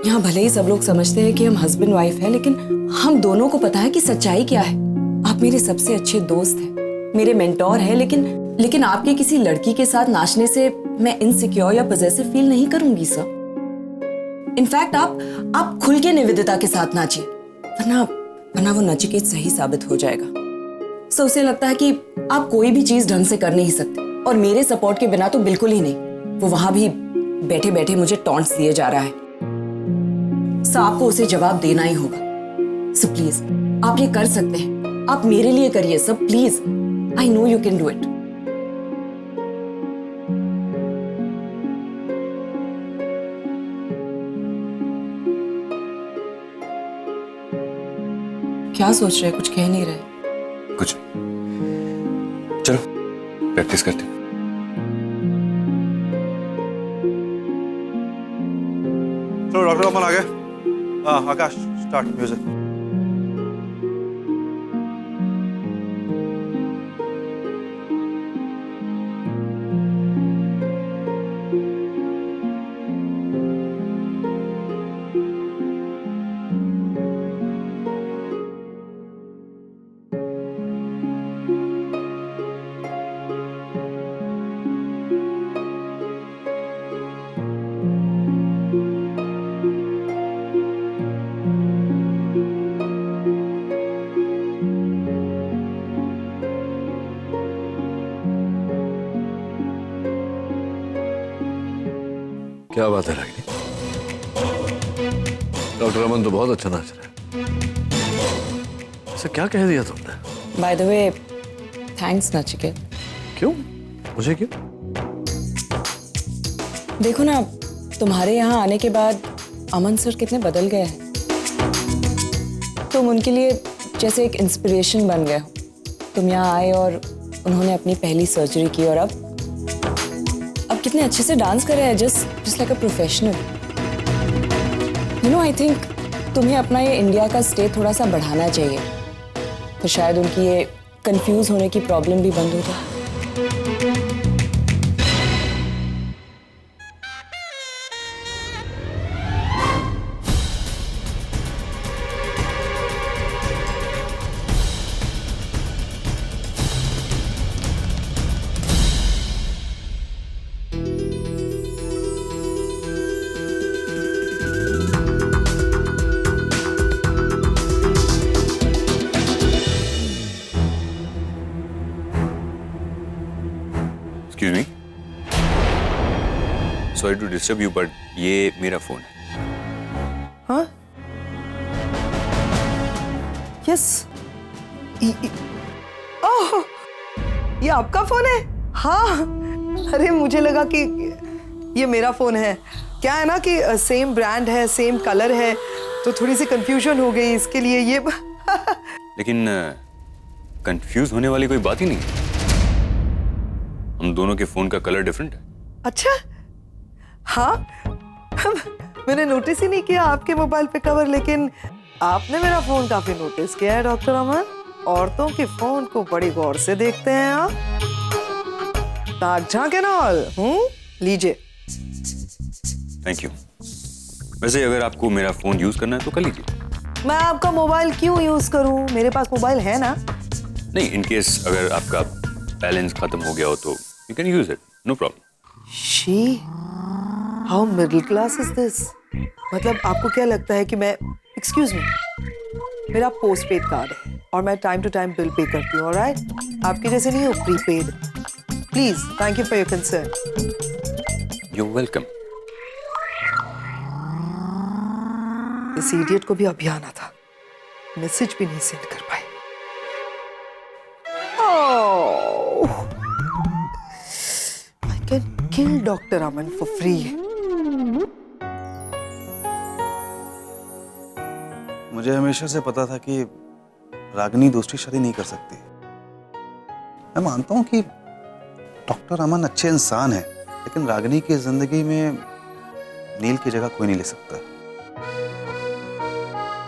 यहाँ भले ही सब लोग समझते हैं कि हम हस्बैंड वाइफ हैं, लेकिन हम दोनों को पता है कि सच्चाई क्या है। आप मेरे सबसे अच्छे दोस्त हैं, मेरे मेंटोर हैं, लेकिन आपके किसी लड़की के साथ नाचने से मैं इनसिक्योर या पॉसेसिव फील नहीं करूंगी सर। इनफैक्ट आप खुल के निवेदिता के साथ नाचिए, वरना वो नचिकेत सही साबित हो जाएगा। सो उसे लगता है कि आप कोई भी चीज ढंग से कर नहीं सकते, और मेरे सपोर्ट के बिना तो बिल्कुल ही नहीं। वो वहां भी बैठे बैठे मुझे टॉन्ट्स दिए जा रहा है। सो आपको उसे जवाब देना ही होगा। सो प्लीज, आप ये कर सकते हैं, आप मेरे लिए करिए सब, please. I know you can do it. क्या सोच रहे, कुछ कह नहीं रहे? कुछ, चलो प्रैक्टिस करते हैं। चलो डॉक्टर अमन आ गए। आकाश, स्टार्ट म्यूजिक। क्या बात है रागिनी? डॉक्टर अमन तो बहुत अच्छा नाच रहा है। ऐसा क्या कह दिया तुमने? By the way, thanks Nachiket. क्यों? मुझे क्यों? देखो ना, तुम्हारे यहाँ आने के बाद अमन सर कितने बदल गए हैं। तुम उनके लिए जैसे एक इंस्पिरेशन बन गए हो। तुम यहाँ आए और उन्होंने अपनी पहली सर्जरी की और अब कितने अच्छे से डांस कर रहे हैं, just like a professional. You know, I think तुम्हें अपना ये इंडिया का स्टे थोड़ा सा बढ़ाना चाहिए, तो शायद उनकी ये कंफ्यूज होने की प्रॉब्लम भी बंद हो जाए। Excuse me, sorry to disturb you, but ये मेरा फोन है। हाँ? यस। ओह, ये आपका फोन है? हाँ। अरे मुझे लगा कि ये मेरा फोन है। क्या है ना कि सेम ब्रांड है, सेम कलर है, तो थोड़ी सी कंफ्यूजन हो गई, इसके लिए ये लेकिन कंफ्यूज होने वाली कोई बात ही नहीं है। हम दोनों के फोन का कलर डिफरेंट है। अच्छा, हाँ। मैंने नोटिस ही नहीं किया आपके मोबाइल पे कवर, लेकिन आपने मेरा फोन काफी नोटिस किया है डॉक्टर अमन। औरतों के फोन को बड़ी गौर से देखते हैं आप। ताक झांक एंड ऑल। लीजिए। Thank you. वैसे अगर आपको मेरा फोन यूज करना है तो कर लीजिए। मैं आपका मोबाइल क्यों यूज करूं? मेरे पास मोबाइल है ना। नहीं, इन केस अगर आपका बैलेंस खत्म हो गया हो तो you can use it, no problem. She, how middle class is this? मतलब आपको क्या लगता है कि मैं, एक्सक्यूज मी, मेरा पोस्ट पेड कार्ड है और मैं time to time bill pay करती हूँ, ऑलराइट? आपके जैसे नहीं हो prepaid. Please, thank you for your concern. You welcome. इस इडियट को भी अभी आना था, मैसेज भी नहीं सेंड कर पाए। I can kill Dr. Aman for free. मुझे हमेशा से पता था कि रागिनी दूसरी शादी नहीं कर सकती। मैं मानता हूं कि डॉक्टर अमन अच्छे इंसान हैं, लेकिन रागिनी की जिंदगी में नील की जगह कोई नहीं ले सकता।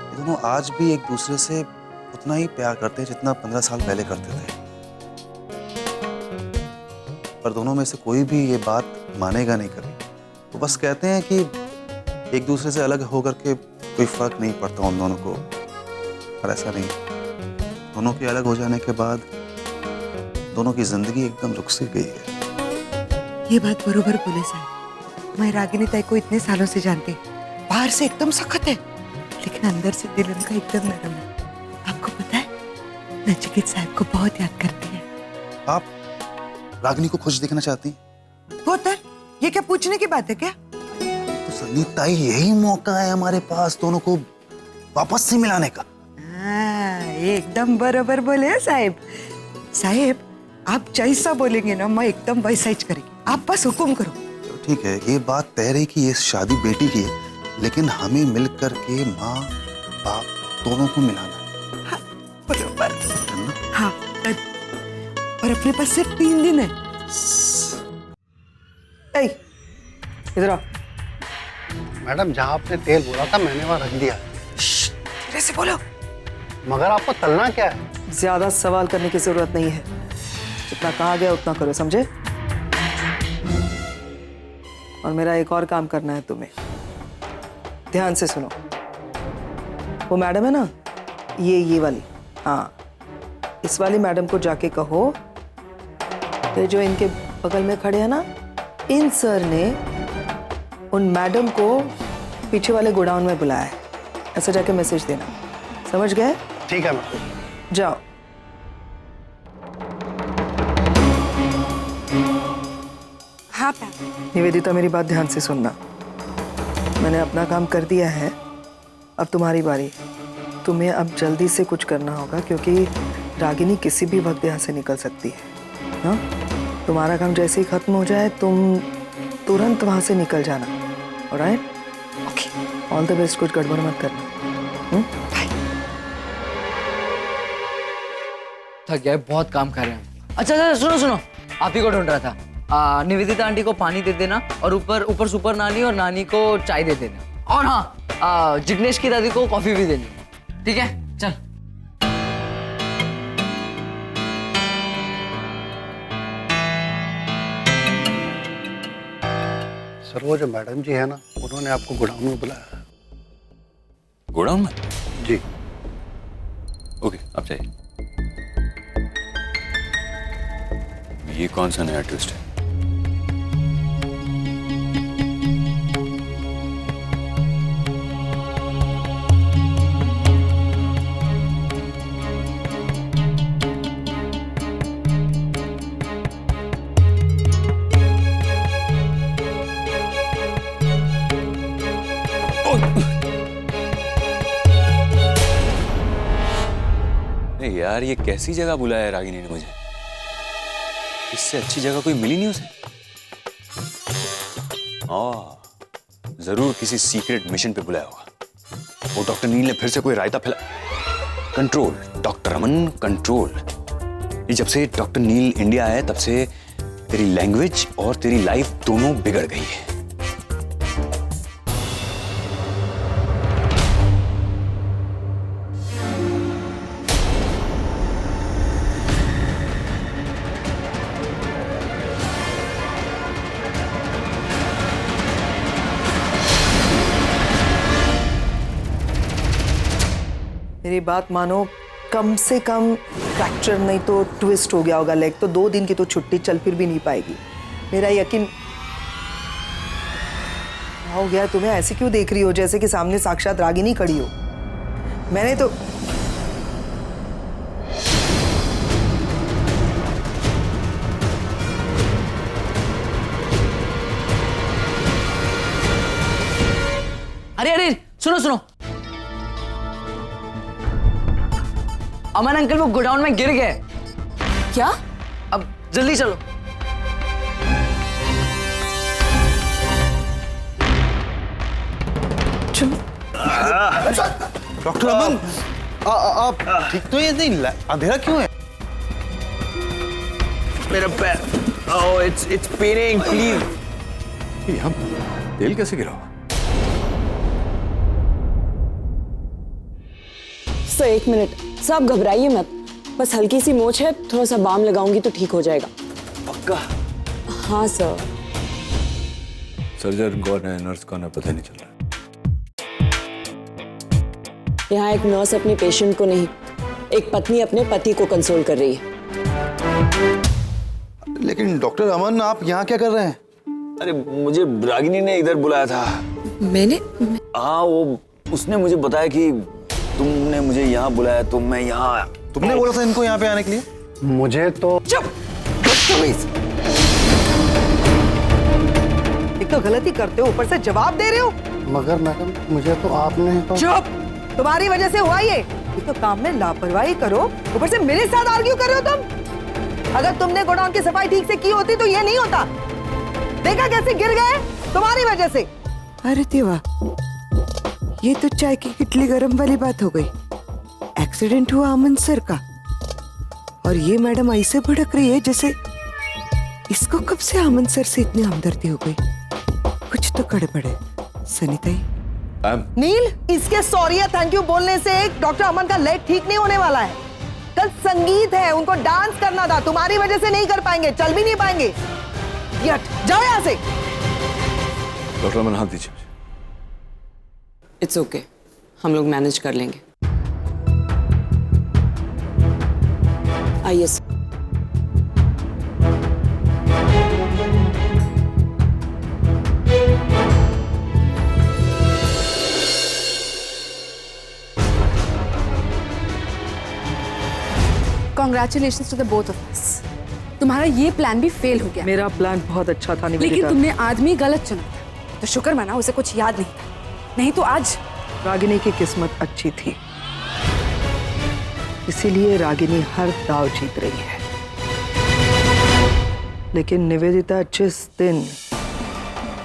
ये दोनों आज भी एक दूसरे से उतना ही प्यार करते हैं जितना 15 साल पहले करते थे, पर दोनों में से कोई भी ये बात मानेगा नहीं कभी। वो बस कहते हैं कि एक दूसरे से अलग होकर के कोई फर्क नहीं पड़ता उन दोनों को, पर ऐसा नहीं। दोनों के अलग हो जाने के बाद दोनों की जिंदगी एकदम रुक सी गई है। ये बात बरोबर बोले साहब। मैं रागिनी ताई को इतने सालों से जानती, बाहर से एकदम सख्त है, लेकिन अंदर से दिल उनका एकदम नरम है। आपको पता है, नचिकेत साहब को बहुत याद करती है। आप रागिनी को खुश देखना चाहती हैं? पोतर, ये क्या पूछने की बात है क्या? तो सन्नी ताई, यही मौका है हमारे पास दोनों को वापस से मिलाने का। ये एकदम बरोबर बोले हैं साहब। साहब, आप जैसा बोलेंगे ना, मैं एकदम वैसा ही करेंगे। आप बस हुक्म करो। तो ठीक है, ये बात तय रही कि ये शादी बेटी की है, लेकिन हमें मिलकर के माँ बाप दोनों को मिलाना है। हाँ, बरोबर। हाँ, और अपने पास सिर्फ 3 दिन है। इधर आओ। मैडम, जहाँ आपने तेल बोला था मैंने वहाँ रख दिया। धीरे से बोलो। मगर आपको तलना क्या है? ज्यादा सवाल करने की जरूरत नहीं है, जितना कहा गया उतना करो, समझे? और मेरा एक और काम करना है तुम्हें, ध्यान से सुनो। वो मैडम है ना, ये वाली, हाँ, इस वाली मैडम को जाके कहो, ये जो इनके बगल में खड़े हैं ना, इन सर ने उन मैडम को पीछे वाले गोडाउन में बुलाया है, ऐसा जाके मैसेज देना, समझ गए? ठीक है मैम। जाओ। हाँ निवेदिता, मेरी बात ध्यान से सुनना। मैंने अपना काम कर दिया है, अब तुम्हारी बारी। तुम्हें अब जल्दी से कुछ करना होगा क्योंकि रागिनी किसी भी वक्त यहाँ से निकल सकती है। हाँ, तुम्हारा काम जैसे ही खत्म हो जाए तुम तुरंत वहाँ से निकल जाना। Alright? Okay, all the best. कुछ गड़बड़ मत करना। बाय। थक गए, बहुत काम कर रहे हैं। अच्छा सुनो सुनो, आप ही को ढूंढ रहा था। निवेदिता आंटी को पानी दे देना और ऊपर सुपर नानी और नानी को चाय दे देना। और हाँ, जिग्नेश की दादी को कॉफी भी देनी। ठीक है, चल। सर वो जो मैडम जी है ना, उन्होंने आपको गोडाउन में बुलाया है। गोडाउन में? जी। ओके, आप जाइए। ये कौन सा नया ट्विस्ट है? यार ये कैसी जगह बुलाया है रागिनी ने मुझे? इससे अच्छी जगह कोई मिली नहीं उसे। जरूर किसी सीक्रेट मिशन पे बुलाया होगा। वो डॉक्टर नील ने फिर से कोई रायता फैला। कंट्रोल डॉक्टर अमन, कंट्रोल। ये जब से डॉक्टर नील इंडिया आया तब से तेरी लैंग्वेज और तेरी लाइफ दोनों बिगड़ गई है। मेरी बात मानो, कम से कम फ्रैक्चर नहीं तो ट्विस्ट हो गया होगा लेग, तो 2 दिन की तो छुट्टी चल फिर भी नहीं पाएगी। मेरा यकीन। हो गया तुम्हें? ऐसे क्यों देख रही हो जैसे कि सामने साक्षात रागिनी खड़ी हो? मैंने तो अरे सुनो सुनो, अमन अंकल वो गोडाउन में गिर गए। क्या? अब जल्दी चलो। डॉक्टर अमन, आप ठीक तो है? नहीं, अंधेरा क्यों है? मेरा पैर, ओह इट्स पेनिंग, प्लीज। यहाँ तेल कैसे गिरा हुआ? सर 1 मिनट, सर आप घबराइए मत, बस हल्की सी मोच है, थोड़ा सा बाम लगाऊंगी तो ठीक हो जाएगा। पक्का? हाँ सर। सर्जन कौन है, नर्स कौन है, पता नहीं चल रहा। यहाँ एक नर्स अपने पेशेंट को नहीं, एक पत्नी अपने पति को कंसोल कर रही है। लेकिन डॉक्टर अमन, आप यहाँ क्या कर रहे हैं? अरे मुझे रागिनी ने इधर बुलाया था। मैंने? हाँ, वो उसने मुझे बताया कि तुमने मुझे यहाँ बुलाया तो मैं यहाँ आया। तुमने बोला था इनको यहाँ पे आने के लिए? मुझे तो चुप। एक तो गलती करते हो, ऊपर से जवाब दे रहे हो। मगर मैडम, मुझे तो आपने तो... चुप, तुम्हारी वजह से हुआ ये। एक तो काम में लापरवाही करो, ऊपर से मेरे साथ आर्ग्यू कर रहे हो तुम। अगर तुमने गोडाउन की सफाई ठीक से की होती तो ये नहीं होता। देखा कैसे गिर गए? तुम्हारी वजह से। अरे देवा, ये तो चाय की कितली गरम वाली बात हो गई। एक्सीडेंट हुआ अमन सर का, और ये मैडम ऐसे भड़क रही है जैसे इसको कब से अमन सर से इतनी हमदर्दी हो गई। कुछ तो गड़बड़ है। सनिताई, नील, इसके सॉरी या थैंक यू बोलने से डॉक्टर अमन का लेग ठीक नहीं होने वाला है। कल संगीत है, उनको डांस करना था, तुम्हारी वजह से नहीं कर पाएंगे, चल भी नहीं पाएंगे। जाओ यहाँ से। डॉक्टर अमन, हाथ दीजिए। इट्स ओके, हम लोग मैनेज कर लेंगे। आइए। Congratulations to the both of us. तुम्हारा ये प्लान भी फेल हो गया। मेरा प्लान बहुत अच्छा था निवेदिता। लेकिन तुमने आदमी गलत चुना था, तो शुक्र मना उसे कुछ याद नहीं था। नहीं तो आज रागिनी की किस्मत अच्छी थी, इसीलिए रागिनी हर दाव जीत रही है। लेकिन निवेदिता जिस दिन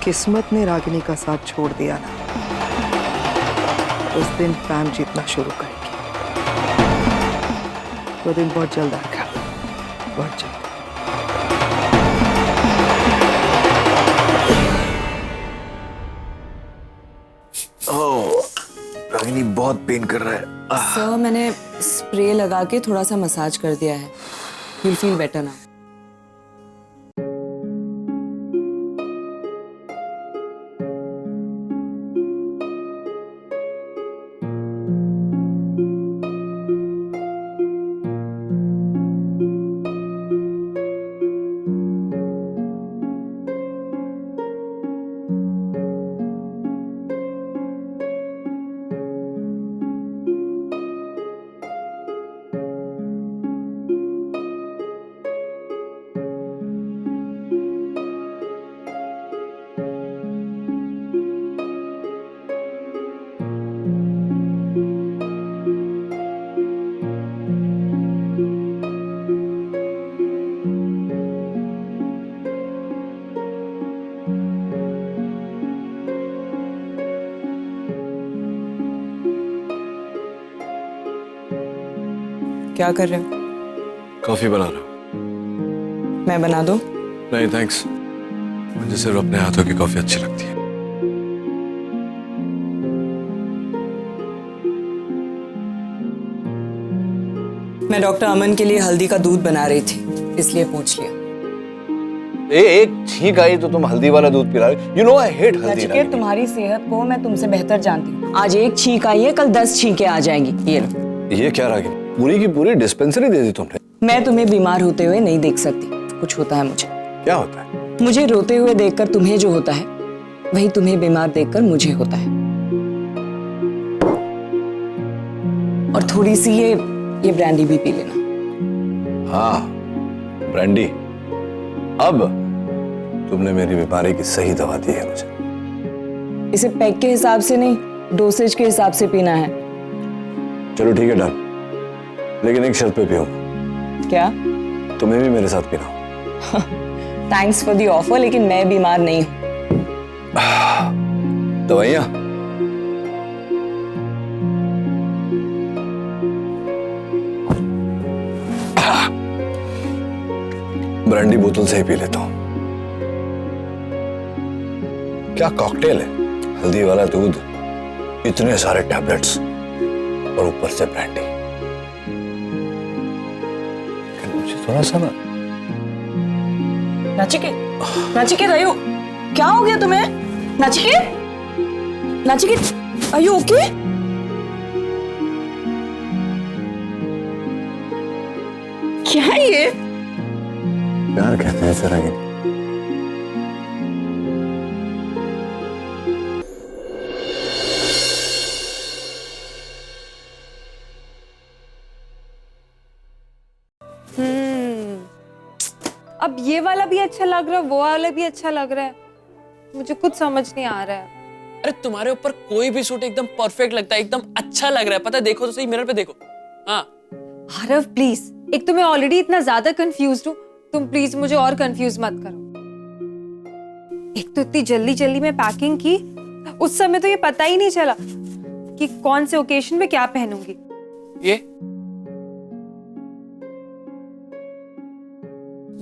किस्मत ने रागिनी का साथ छोड़ दिया ना, उस दिन पैम जीतना शुरू करेगी। वो दिन बहुत जल्द आएगा, बहुत जल्द। रागिनी बहुत पेन कर रहा है। सर मैंने स्प्रे लगा के थोड़ा सा मसाज कर दिया है। You'll feel better now. क्या कर रहे हो? कॉफी बना रहा हूँ। मैं बना दूं? नहीं थैंक्स, मुझे सिर्फ अपने हाथों की कॉफी अच्छी लगती है। मैं डॉक्टर अमन के लिए हल्दी का दूध बना रही थी, इसलिए पूछ लिया। एक छींक आई तो तुम हल्दी वाला दूध पिला रहे। You know I hate हल्दी। नचिकेत, तुम्हारी सेहत को मैं तुमसे बेहतर जानती हूँ। आज एक छींक आई है, कल 10 छींकें आ जाएंगी। ये लो। ये क्या रागिनी, पूरी की पूरी डिस्पेंसरी दे दी तुमने। मैं तुम्हें बीमार होते हुए नहीं देख सकती, कुछ होता है मुझे। क्या होता है? मुझे रोते हुए देखकर तुम्हें जो होता है, वही तुम्हें बीमार देखकर मुझे होता है। और थोड़ी सी ये ब्रांडी भी पी लेना। हाँ, ब्रांडी। अब तुमने मेरी बीमारी की सही दवा दी है मुझे। इसे पैक के हिसाब से नहीं, डोसेज के हिसाब से पीना है। चलो ठीक है, डन। लेकिन एक शर्त पे पीऊंगा। क्या? तुम्हें भी मेरे साथ पीना हो। थैंक्स फॉर द ऑफर, लेकिन मैं बीमार नहीं हूं। दवाइयां? ब्रांडी बोतल से ही पी लेता हूं। क्या कॉकटेल है, हल्दी वाला दूध, इतने सारे टैबलेट्स और ऊपर से ब्रांडी। मुझे थोड़ा सा ना। नचिकेत आयु, क्या हो गया तुम्हें? नचिकेत आयु ओके? क्या है ये? प्यार कहते हैं सर। अब ये वाला भी अच्छा लग रहा है, वो वाला भी अच्छा लग रहा है, मुझे कुछ समझ नहीं आ रहा है। अरे तुम्हारे ऊपर कोई भी सूट एकदम परफेक्ट लगता है, एकदम अच्छा लग रहा है। पता है, देखो तो सही, मिरर पे देखो। हाँ आरव प्लीज, एक तो मैं ऑलरेडी इतना ज्यादा कंफ्यूज्ड हूँ, तुम प्लीज मुझे और कंफ्यूज मत करो। एक तो इतनी जल्दी जल्दी में पैकिंग की, उस समय तो ये पता ही नहीं चला कि कौन से ओकेशन में क्या पहनूंगी।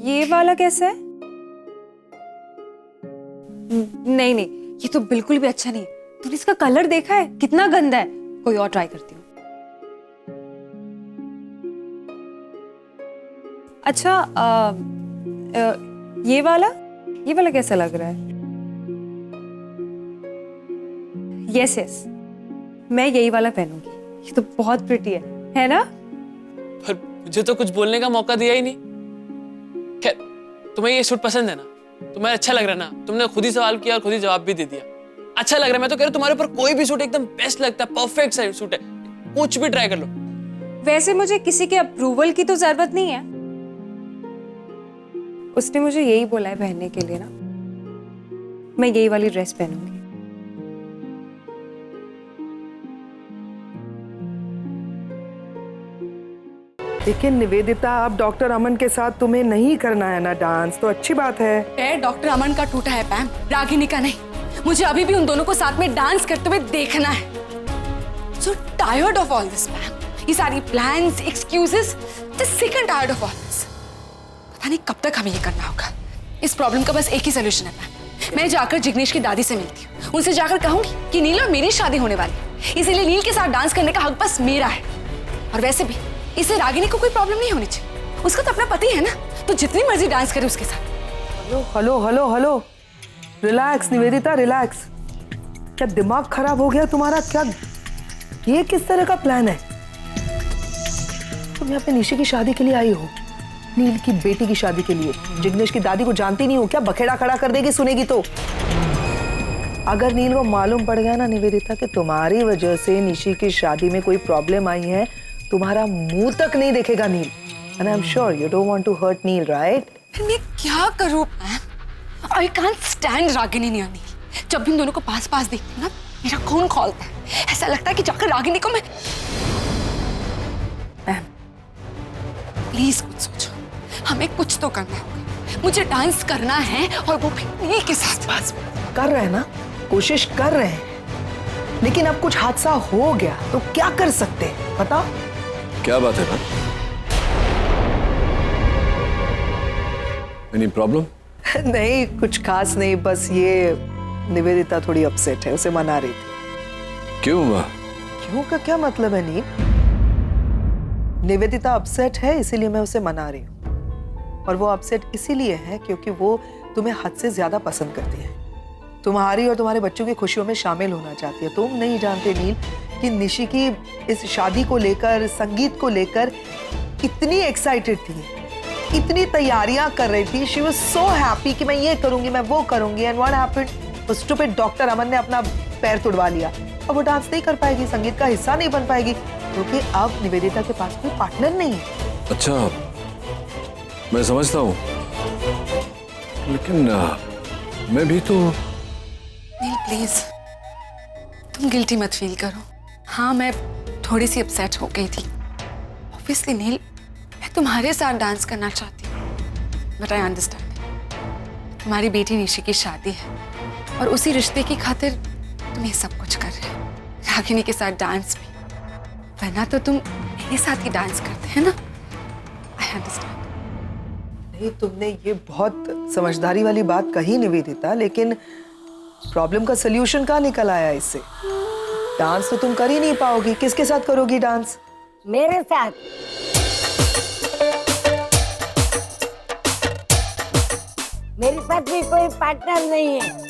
ये वाला कैसा है? नहीं नहीं, ये तो बिल्कुल भी अच्छा नहीं है। तूने इसका कलर देखा है, कितना गंदा है। कोई और ट्राई करती हूँ। अच्छा ये वाला कैसा लग रहा है? यस यस, मैं यही वाला पहनूंगी, ये तो बहुत प्रिटी है ना? पर मुझे तो कुछ बोलने का मौका दिया ही नहीं। खैर, तुम्हें ये सूट पसंद है ना, तुम्हें अच्छा लग रहा है ना, तुमने खुद ही सवाल किया और खुद ही जवाब भी दे दिया। अच्छा लग रहा है। मैं तो कह रहा हूं तुम्हारे ऊपर कोई भी सूट एकदम बेस्ट लगता है, परफेक्ट सूट है, कुछ भी ट्राई कर लो। वैसे मुझे किसी के अप्रूवल की तो जरूरत नहीं है, उसने मुझे यही बोला है पहनने के लिए ना, मैं यही वाली ड्रेस पहनूंगी। लेकिन निवेदिता, अब डॉक्टर अमन के साथ तुम्हें नहीं करना है ना डांस, तो अच्छी बात है। पैर डॉक्टर अमन का टूटा है पैम, रागिनी का नहीं। मुझे अभी भी उन दोनों को साथ में डांस करते हुए देखना है। So tired of all this, पैम। ये सारी plans, excuses, just sick and tired of all this। पता नहीं कब तक हमें ये करना होगा। इस प्रॉब्लम का बस एक ही सोल्यूशन है पैम। मैं जाकर जिग्नेश की दादी से मिलती हूँ, उनसे जाकर कहूंगी कि नील और मेरी शादी होने वाली है, इसीलिए नील के साथ डांस करने का हक बस मेरा है। और वैसे भी इससे रागिनी को कोई प्रॉब्लम नहीं होनी चाहिए, उसका तो अपना पति है ना, तो जितनी मर्जी डांस करे उसके साथ। Hello hello hello, relax Nivedita, relax. क्या दिमाग खराब हो गया तुम्हारा? क्या ये किस तरह का प्लान है? तुम यहाँ पे निशी की शादी के लिए आई हो, नील की बेटी की शादी के लिए। जिग्नेश की दादी को जानती नहीं हो क्या? बखेड़ा खड़ा कर देगी सुनेगी तो। अगर नील को मालूम पड़ गया ना निवेदिता कि तुम्हारी वजह से निशी की शादी में कोई प्रॉब्लम आई है, तुम्हारा मुंह तक नहीं देखेगा Neel. And I am sure you don't want to hurt Neel, right? फिर मैं क्या करूं? आई कांट स्टैंड रागिनी और नील। जब भी इन दोनों को पास पास देखती हूँ ना, मेरा खून खौलता है। ऐसा लगता है कि जाकर रागिनी को मैं प्लीज कुछ सोचो, हमें कुछ तो करना होगा। मुझे डांस करना है और वो भी नील के साथ। बस कर रहे हैं ना, कोशिश कर रहे हैं, लेकिन अब कुछ हादसा हो गया तो क्या कर सकते हैं बताओ? क्या बात है मैम? Any problem? नहीं, कुछ खास नहीं, बस ये निवेदिता थोड़ी अपसेट है, उसे मना रही थी। क्यों? क्यों का क्या मतलब है नील? निवेदिता अपसेट है इसीलिए मैं उसे मना रही हूँ, और वो अपसेट इसीलिए है क्योंकि वो तुम्हें हद से ज्यादा पसंद करती है, तुम्हारी और तुम्हारे बच्चों की खुशियों में शामिल होना चाहती है। तुम नहीं जानते नील कि निशी की इस शादी को लेकर, संगीत को लेकर कितनी एक्साइटेड थी, इतनी तैयारियां कर रही थी। शी वाज सो हैप्पी कि मैं ये करूंगी, मैं वो करूंगी। And what happened? वो स्टूपिड डॉक्टर अमन ने अपना पैर तुड़वा लिया और वो डांस नहीं कर पाएगी, संगीत का हिस्सा नहीं बन पाएगी, क्योंकि अब निवेदिता के पास कोई पार्टनर नहीं है। अच्छा, मैं समझता हूँ, लेकिन मैं भी तो। नील प्लीज, तुम गिल्टी मत फील करो। हाँ, मैं थोड़ी सी अपसेट हो गई थी। ऑब्वियसली नील, मैं तुम्हारे साथ डांस करना चाहती हूँ, बट आई अंडरस्टैंड। तुम्हारी बेटी निशी की शादी है और उसी रिश्ते की खातिर तुम ये सब कुछ कर रहे हो, रागिनी के साथ डांस भी। वरना तो तुम मेरे साथ ही डांस करते हैं ना। I understand. नहीं, तुमने ये बहुत समझदारी वाली बात कही निवेदिता, लेकिन प्रॉब्लम का सलूशन कहाँ निकल आया इससे? डांस तो तुम कर ही नहीं पाओगी, किसके साथ करोगी डांस? मेरे साथ। मेरे पास भी कोई पार्टनर नहीं है।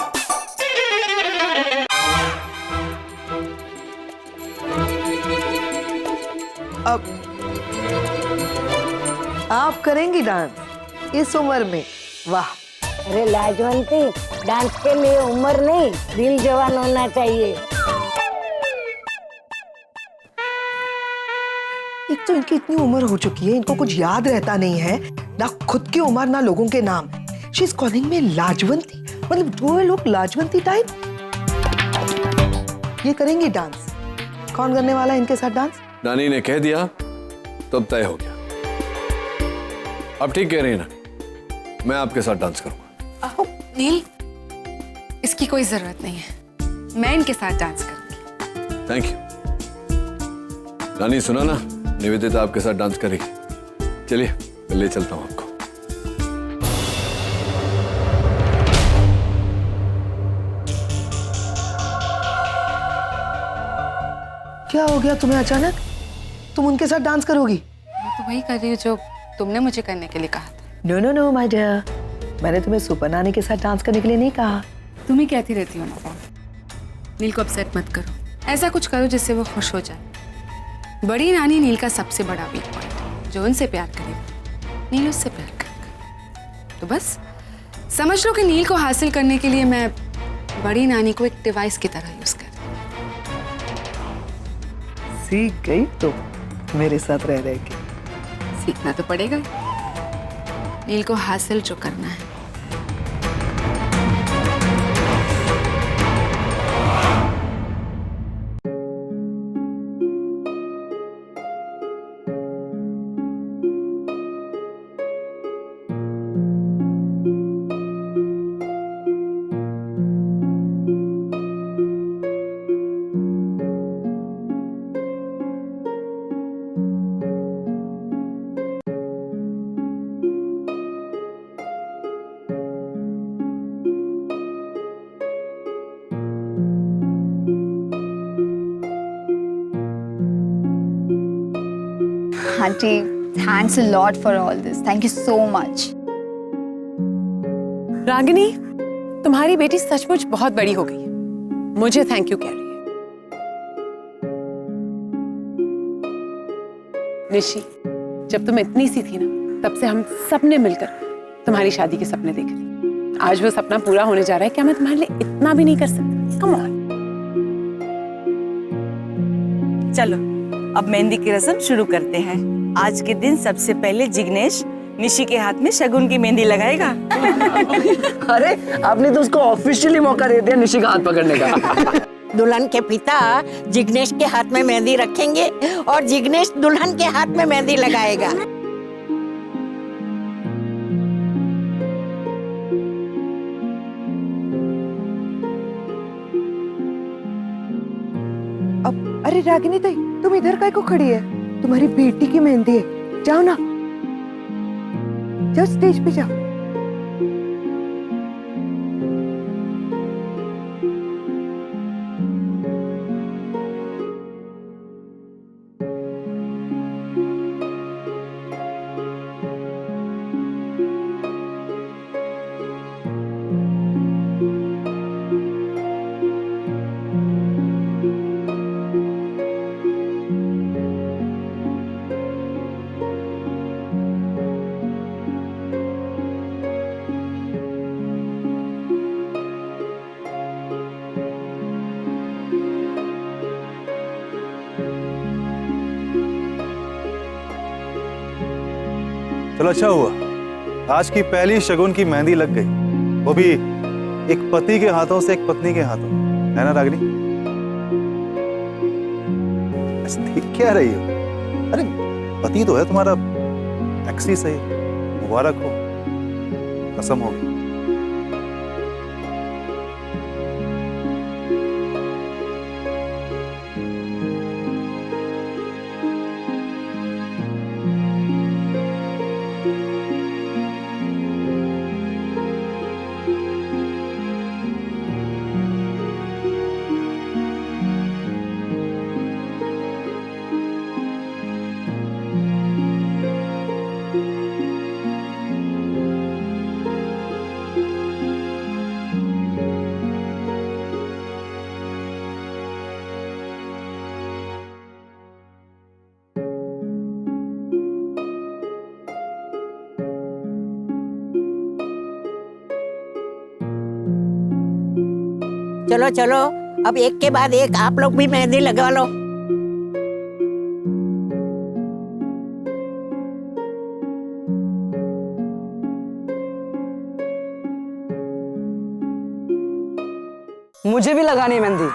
अब आप करेंगी डांस इस उम्र में? वाह! अरे लाजवंती, डांस के लिए उम्र नहीं, दिल जवान होना चाहिए। एक तो इनकी इतनी उम्र हो चुकी है, इनको कुछ याद रहता नहीं है, ना खुद की उम्र ना लोगों के नाम। शी इज कॉलिंग मी लाजवंती, मतलब दो लोग लाजवंती टाइप। ये करेंगी डांस? कौन करने वाला है इनके साथ डांस? नानी ने कह दिया तब तय हो गया। अब ठीक कह रही है ना, मैं आपके साथ डांस करूंगा। नील, इसकी कोई जरूरत नहीं है, मैं इनके साथ डांस करूंगी। Thank you. नानी सुना ना, निवेदिता आपके साथ डांस करेगी। चलिए मैं ले चलता हूँ आपको। क्या हो गया तुम्हें अचानक? तुम उनके साथ डांस करोगी? मैं तो वही कर रही हूँ जो तुमने मुझे करने के लिए कहा था। No no no my dear, मैंने तुम्हें सुपर नानी के साथ डांस करने के लिए नहीं कहा। तुम ही कहती रहती हो ना, नील को अपसेट मत करो, ऐसा कुछ करो जिससे वो खुश हो जाए। बड़ी नानी नील का सबसे बड़ा वीक पॉइंट है, जो उनसे प्यार करेगा नील उससे प्यार करेगा। तो बस समझ लो कि नील को हासिल करने के लिए मैं बड़ी नानी को एक डिवाइस की तरह यूज कर रही हूँ। सीख गई तो मेरे साथ रह के। सीखना तो पड़ेगा, नील को हासिल जो करना है। Aunty, thanks a lot for all this. Thank you so much. Ragini, तुम्हारी बेटी सचमुच बहुत बड़ी हो गई है. मुझे थैंक यू कह रही है. निशी, जब तुम इतनी सी थी ना, तब से हम सब ने मिलकर तुम्हारी शादी के सपने देखे थे. आज वो सपना पूरा होने जा रहा है. क्या मैं तुम्हारे लिए इतना भी नहीं कर सकती? Come on. चलो अब मेहंदी की रस्म शुरू करते हैं. आज के दिन सबसे पहले जिग्नेश निशी के हाथ में शगुन की मेहंदी लगाएगा. अरे आपने तो उसको ऑफिशियली मौका दे दिया निशी का हाथ पकड़ने का. दुल्हन के पिता जिग्नेश के हाथ में मेहंदी रखेंगे और जिग्नेश दुल्हन के हाथ में मेहंदी लगाएगा. अब अरे रागिनी ताई, तुम इधर काय को खड़ी है? तुम्हारी बेटी की मेहंदी है, जाओ ना, जाओ स्टेज पे जाओ. चलो अच्छा हुआ, आज की पहली शगुन की मेहंदी लग गई, वो भी एक पति के हाथों से एक पत्नी के हाथों, है ना रागिनी? देख क्या रही हो? अरे पति तो है तुम्हारा, एक्सी सही, मुबारक हो, कसम होगी. चलो चलो, अब एक के बाद एक आप लोग भी मेहंदी लगा लो. मुझे भी लगानी है मेहंदी.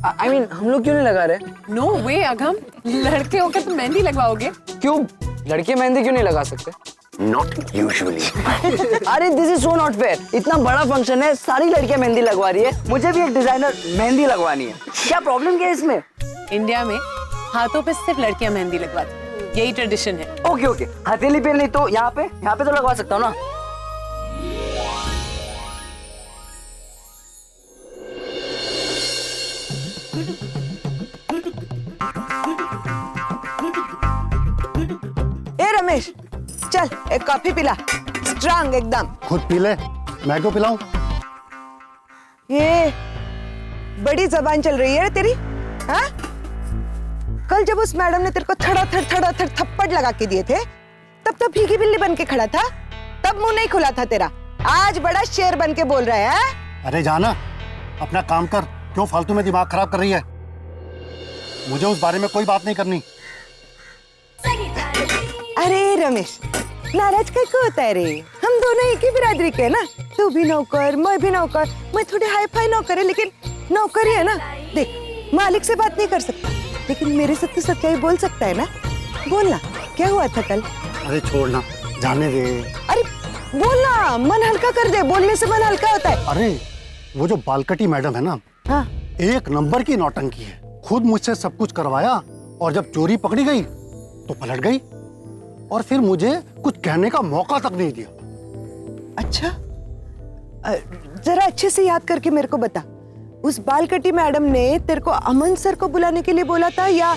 I mean, हम लोग क्यों नहीं लगा रहे? नो वे अगम, लड़के होकर तुम मेहंदी लगवाओगे? क्यों? लड़के मेहंदी क्यों नहीं लगा सकते? Not usually. अरे this is so not fair. इतना बड़ा फंक्शन है, सारी लड़कियां मेहंदी लगवा रही है, मुझे भी एक डिजाइनर मेहंदी लगवानी है. क्या प्रॉब्लम क्या है इसमें? इंडिया में हाथों पे सिर्फ लड़कियां मेहंदी लगवाती हैं, यही ट्रेडिशन है. ओके ओके, हथेली पे नहीं तो यहाँ पे तो लगवा सकता हूँ ना. ए रमेश, चल एक कॉफी पिला, स्ट्रांग एकदम. खुद पी ले, मैं क्यों पिलाऊं? ये बड़ी जबान चल रही है तेरी, हाँ? कल जब उस मैडम ने तेरे को थड़ा थप्पड़ लगा के दिए थे, तब तो भीगी बिल्ली बन के खड़ा था, तब मुंह नहीं खुला था तेरा. आज बड़ा शेर बन के बोल रहा है. अरे जाना, अपना काम कर, क्यों फालतू में दिमाग खराब कर रही है? मुझे उस बारे में कोई बात नहीं करनी. अरे रमेश, नाराज क्या क्यों होता है रे? हम दोनों एक ही बिरादरी के हैं ना. तू भी नौकर, मैं भी नौकर. मैं थोड़े हाई फाई नौकर है, लेकिन नौकर ही है ना. देख, मालिक से बात नहीं कर सकता, लेकिन मेरे से तो सच्चाई बोल सकता है ना. बोलना, क्या हुआ था कल? अरे छोड़ना, जाने दे. अरे बोलना, मन हल्का कर दे. बोलने से मन हल्का होता है. अरे वो जो बालकटी मैडम है ना, हाँ, एक नंबर की नौटंकी है. खुद मुझसे सब कुछ करवाया और जब चोरी पकड़ी गई तो पलट गई और फिर मुझे कुछ कहने का मौका तक नहीं दिया. अच्छा, जरा अच्छे से याद करके मेरे को बता, उस बालकटी मैडम ने तेरे को अमन सर को बुलाने के लिए बोला था या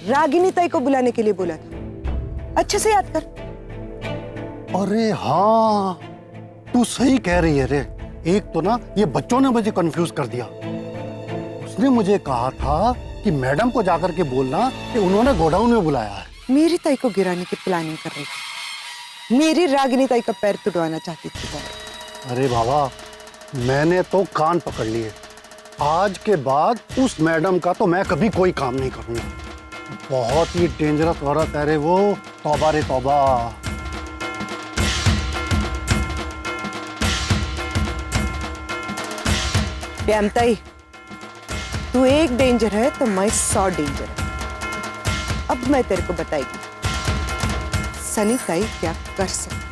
रागिनी ताई को बुलाने के लिए बोला था। अच्छे से याद कर। अरे हाँ, तू सही कह रही है रे। एक तो ना ये बच्चों ने मुझे कंफ्यूज कर दिया। उसने मुझे कहा था कि मैडम को जाकर के बोलना कि उन्होंने गोडाउन में बुलाया है। मेरी ताई को गिराने की प्लानिंग कर रही थी। मेरी रागिनी ताई का पैर तुड़वाना चाहती थी वो। अरे बाबा, मैंने तो कान पकड़ लिए। आज के बाद उस मैडम का तो मैं कभी कोई काम नहीं करूंगा। बहुत ही डेंजरस औरत है रे वो। तौबा रे तौबा। प्याम ताई, तू एक डेंजर है तो मैं 100 डेंजर है। अब मैं तेरे को बताएगी सनी ताई क्या कर सकती।